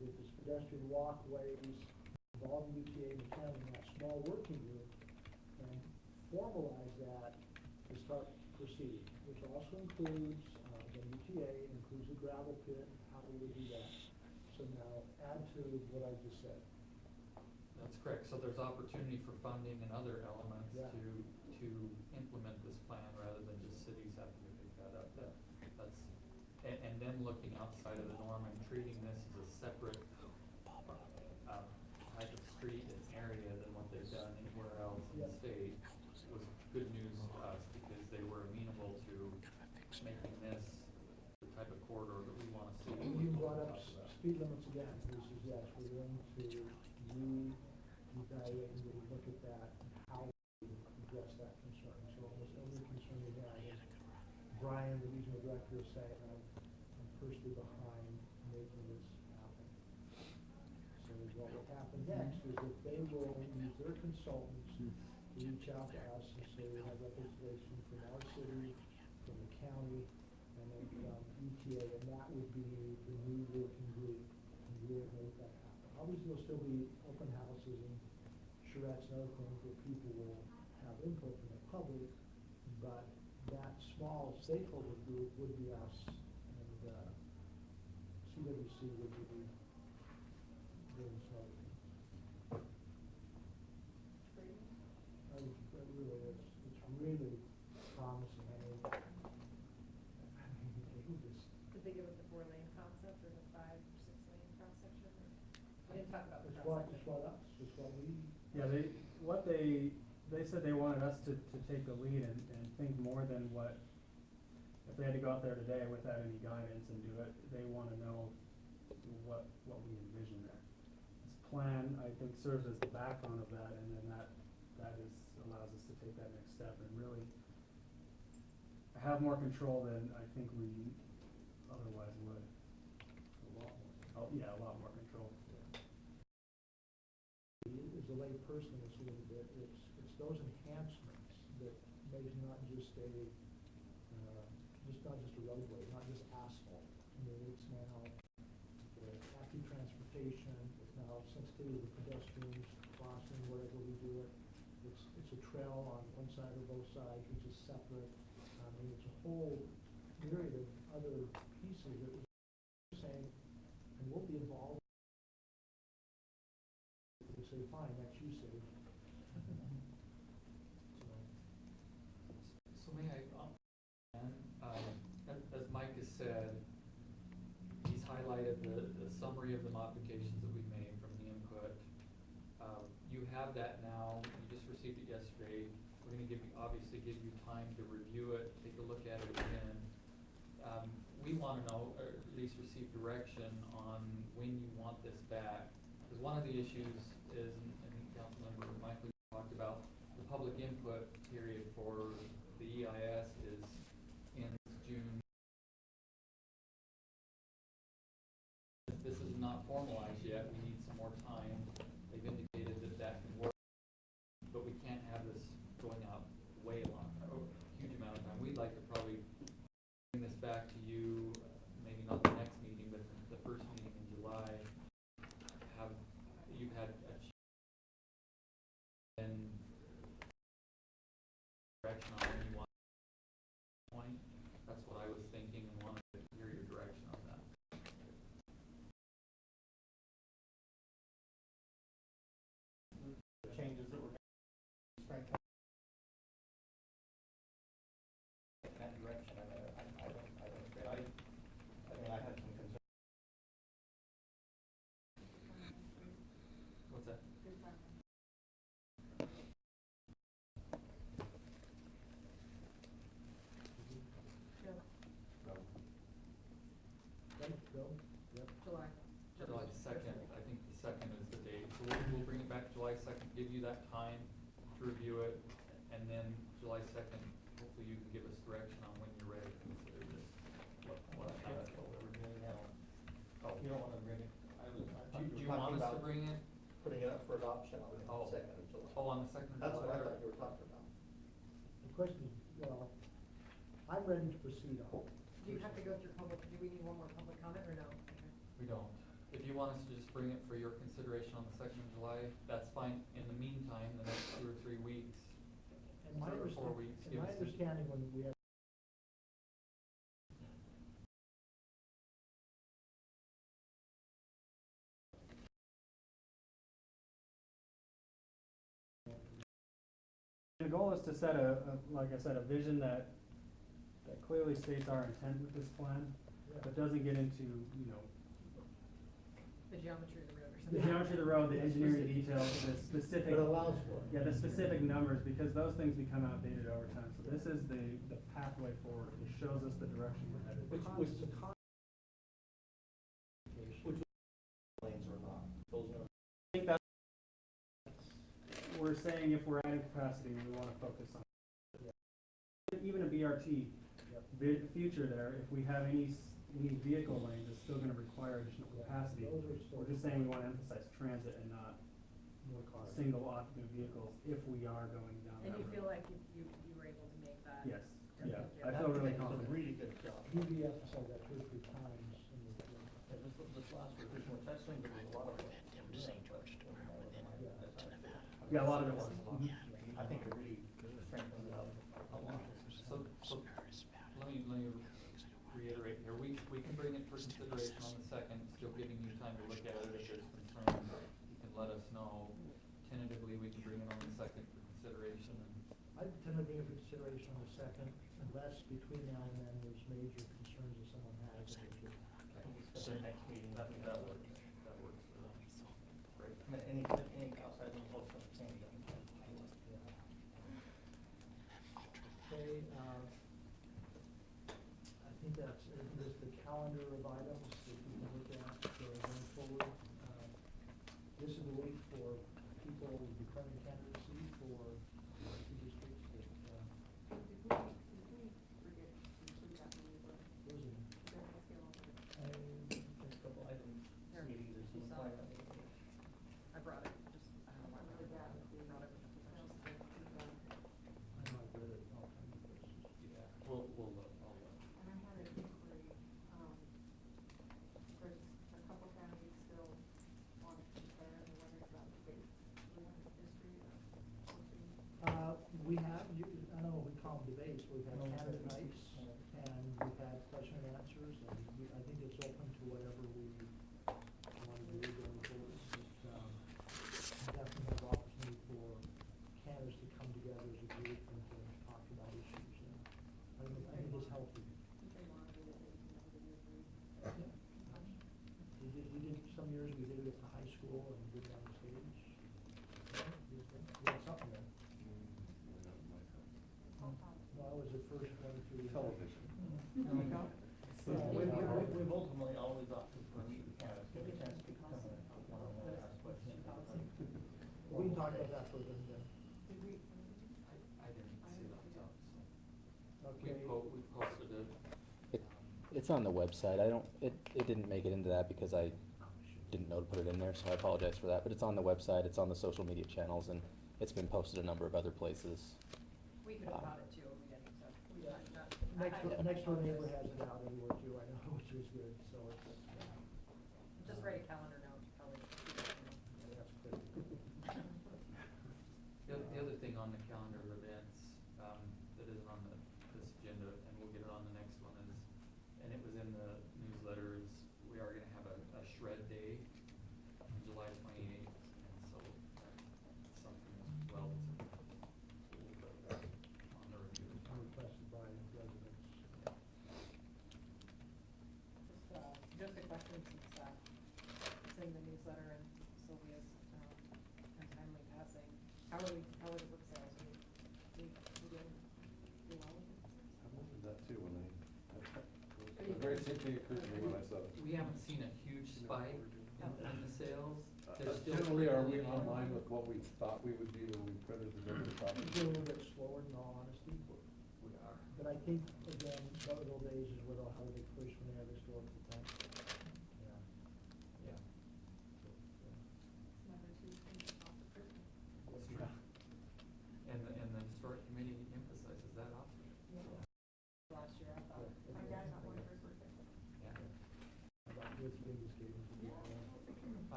Speaker 1: with its pedestrian walkways, involving UTA and county in that small working group, and formalize that to start proceeding, which also includes the UTA, includes the gravel pit, how we would do that. So now add to what I just said.
Speaker 12: That's correct. So there's opportunity for funding and other elements to implement this plan rather than just cities having to pick that up. And then looking outside of the norm and treating this as a separate type of street and area than what they've done anywhere else in the state was good news to us, because they were amenable to making this the type of corridor that we want to see.
Speaker 1: You brought up speed limits again. This is, yes, we're going to re-evaluate and really look at that and how we address that concern. So almost every concern we have, as Brian, the regional director, is saying, I'm personally behind making this happen. So what will happen next is that they will use their consultants to reach out to us and say we have representation from our city, from the county, and then from ETA, and that would be the new working group to really make that happen. Obviously, there'll still be open houses and charrettes and other things where people will have input from the public, but that small stakeholder group would be us, and CWC would be doing some other things. It really is. It's really promising. I mean,
Speaker 4: Did they give it the 4-lane concept or the 5 or 6-lane cross section? We didn't talk about the
Speaker 1: It's
Speaker 4: cross
Speaker 1: what
Speaker 4: section.
Speaker 1: us, it's what we.
Speaker 10: Yeah, they said they wanted us to take the lead and think more than what, if they had to go out there today without any guidance and do it, they want to know what we envision there. This plan, I think, serves as the backbone of that, and then that allows us to take that next step and really have more control than I think we otherwise would.
Speaker 1: A lot more.
Speaker 10: Oh, yeah, a lot more control.
Speaker 1: As a lay person, it's a little bit, it's those enhancements that makes not just a roadway, not just asphalt. I mean, it's now the active transportation, it's now sensitivity to pedestrians crossing wherever we do it. It's a trail on one side or both sides, which is separate. I mean, it's a whole myriad of other pieces that we're saying, and we'll be involved. They say, fine, that's you, city.
Speaker 12: So may I, as Mike has said, he's highlighted the summary of the modifications that we made from the input. You have that now, you just received it yesterday. We're gonna obviously give you time to review it, take a look at it again. We wanna know, or at least receive direction on when you want this back. Because one of the issues is, and Councilmember Michael talked about, the public input period for the EIS is in June. This is not formalized yet, we need some more time. They've indicated that can work, but we can't have this going out way long,
Speaker 3: You don't wanna bring it, I was, I thought
Speaker 12: Do
Speaker 3: you
Speaker 12: you
Speaker 3: were
Speaker 12: want
Speaker 3: talking
Speaker 12: us to
Speaker 3: about
Speaker 12: bring it?
Speaker 3: putting it up for adoption on the
Speaker 12: Oh.
Speaker 3: second of July.
Speaker 12: Oh, on the second of
Speaker 3: That's what I
Speaker 12: July,
Speaker 3: thought you were talking about.
Speaker 1: The question, well, I'm ready to proceed on it.
Speaker 6: Do you have to go through public, do we need one more public comment or no? Okay.
Speaker 12: We don't. If you want us to just bring it for your consideration on the second of July, that's fine. In the meantime, the next 2 or 3 weeks,
Speaker 1: And my
Speaker 12: 3 or 4 weeks,
Speaker 1: and
Speaker 12: give
Speaker 1: my
Speaker 12: us.
Speaker 1: understanding when we have
Speaker 10: The goal is to set like I said, a vision that clearly states our intent with this plan, but doesn't get into, you know,
Speaker 6: The geometry of the road or
Speaker 10: the
Speaker 6: something.
Speaker 10: geometry of the road, the engineering details, the specific.
Speaker 1: But allows for it.
Speaker 10: Yeah, the specific numbers, because those things become outdated over time. So this is the pathway forward. It shows us the direction we're headed.
Speaker 1: Which is a
Speaker 3: Lanes or not, those are.
Speaker 10: I think that's, we're saying if we're adding capacity, we wanna focus on. Even a BRT, future there, if we have any vehicle lanes, it's still gonna require additional capacity. We're just saying we wanna emphasize transit and not
Speaker 1: more cars.
Speaker 10: single occupant vehicles if we are going down that
Speaker 6: And
Speaker 10: road.
Speaker 6: you feel like you were able to make that?
Speaker 10: Yes, yeah,
Speaker 6: Yeah.
Speaker 10: I feel really
Speaker 3: That was
Speaker 10: confident.
Speaker 3: a really good job.
Speaker 1: UV emphasized that 2 or 3 times in the.
Speaker 3: Yeah, this last revision, which I think there was a lot of.
Speaker 10: Yeah, a lot of it was.
Speaker 3: I think it really strengthened it up a lot.
Speaker 12: So let me reiterate here. We can bring it for consideration on the second, still giving you time to look at it. If there's concerns, you can let us know. Tentatively, we can bring it on the second for consideration.
Speaker 1: I tend to bring it for consideration on the second, unless between now and then there's major concerns that someone has.
Speaker 3: So the next meeting, that works.
Speaker 12: That works.
Speaker 3: Great. I mean, any outside info from change.
Speaker 1: Okay, I think that's the calendar of items that we can look at going forward. This is the week for people declaring candidacy for two districts that,
Speaker 6: Did we forget to include that in the newsletter?
Speaker 1: those are,
Speaker 3: There's a couple items,
Speaker 6: Here,
Speaker 3: maybe there's
Speaker 6: you
Speaker 3: some
Speaker 6: saw it.
Speaker 3: plan.
Speaker 6: I brought it, just, I don't know, I'm really bad at being brought it with the professionals.
Speaker 1: I know I've read it in all kinds of places.
Speaker 12: Yeah, we'll look. I'll look.
Speaker 6: And I had an inquiry, there's a couple candidates still on there, and they're wondering about the dates, we want the history of something.
Speaker 1: We have, I don't know what we call them debates, we've had
Speaker 3: No,
Speaker 1: candidate
Speaker 3: that's-
Speaker 1: nights, and we've had question and answers, and I think it's open to whatever we want to do going forward. We definitely have opportunity for candidates to come together as a group and to talk about issues, and I think it's healthy.
Speaker 6: If they wanted it, they can have it every.
Speaker 1: We did, some years we did it at the high school and did it on the stage. We had something there. No, I was the first one to.
Speaker 7: Television.
Speaker 3: We've ultimately always opted for meet the candidates, give a chance to come in, one-on-one, ask questions.
Speaker 1: We can talk about that further then.
Speaker 6: Did we?
Speaker 12: I didn't see that up, so.
Speaker 1: Okay.
Speaker 12: We posted it.
Speaker 9: It's on the website. It didn't make it into that because I didn't know to put it in there, so I apologize for that. But it's on the website, it's on the social media channels, and it's been posted a number of other places.
Speaker 6: We could have caught it too, we didn't, so. we
Speaker 1: Yeah.
Speaker 6: not-
Speaker 1: Next door neighbor has it out everywhere too, I know, which is good, so it's,
Speaker 6: Just write a calendar note, probably.
Speaker 1: yeah, that's good.
Speaker 12: The other thing on the calendar of events, that isn't on this agenda, and we'll get it on the next one is, and it was in the newsletter, is we are gonna have a shred day on July 28th, and so that's something as well to look at on the review.
Speaker 1: Requested by residents.
Speaker 6: Just a question since, it's in the newsletter and Sylvia's, untimely passing. How are the book sales? We doing well with it?
Speaker 7: I wondered that too when the very same thing occurred to me when I saw it.
Speaker 12: We haven't seen a huge spike in the sales. There's still
Speaker 7: Generally, are we
Speaker 12: pretty
Speaker 7: in
Speaker 12: low.
Speaker 7: line with what we thought we would be when we printed the regular copy?
Speaker 1: It's a little bit slower in all honesty,
Speaker 12: We are.
Speaker 1: but I think, again, some of those days is where they'll have a big push when they have historical things. Yeah.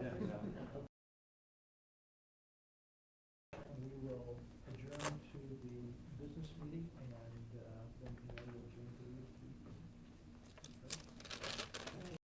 Speaker 1: We will adjourn to the business meeting and then the committee will adjourn to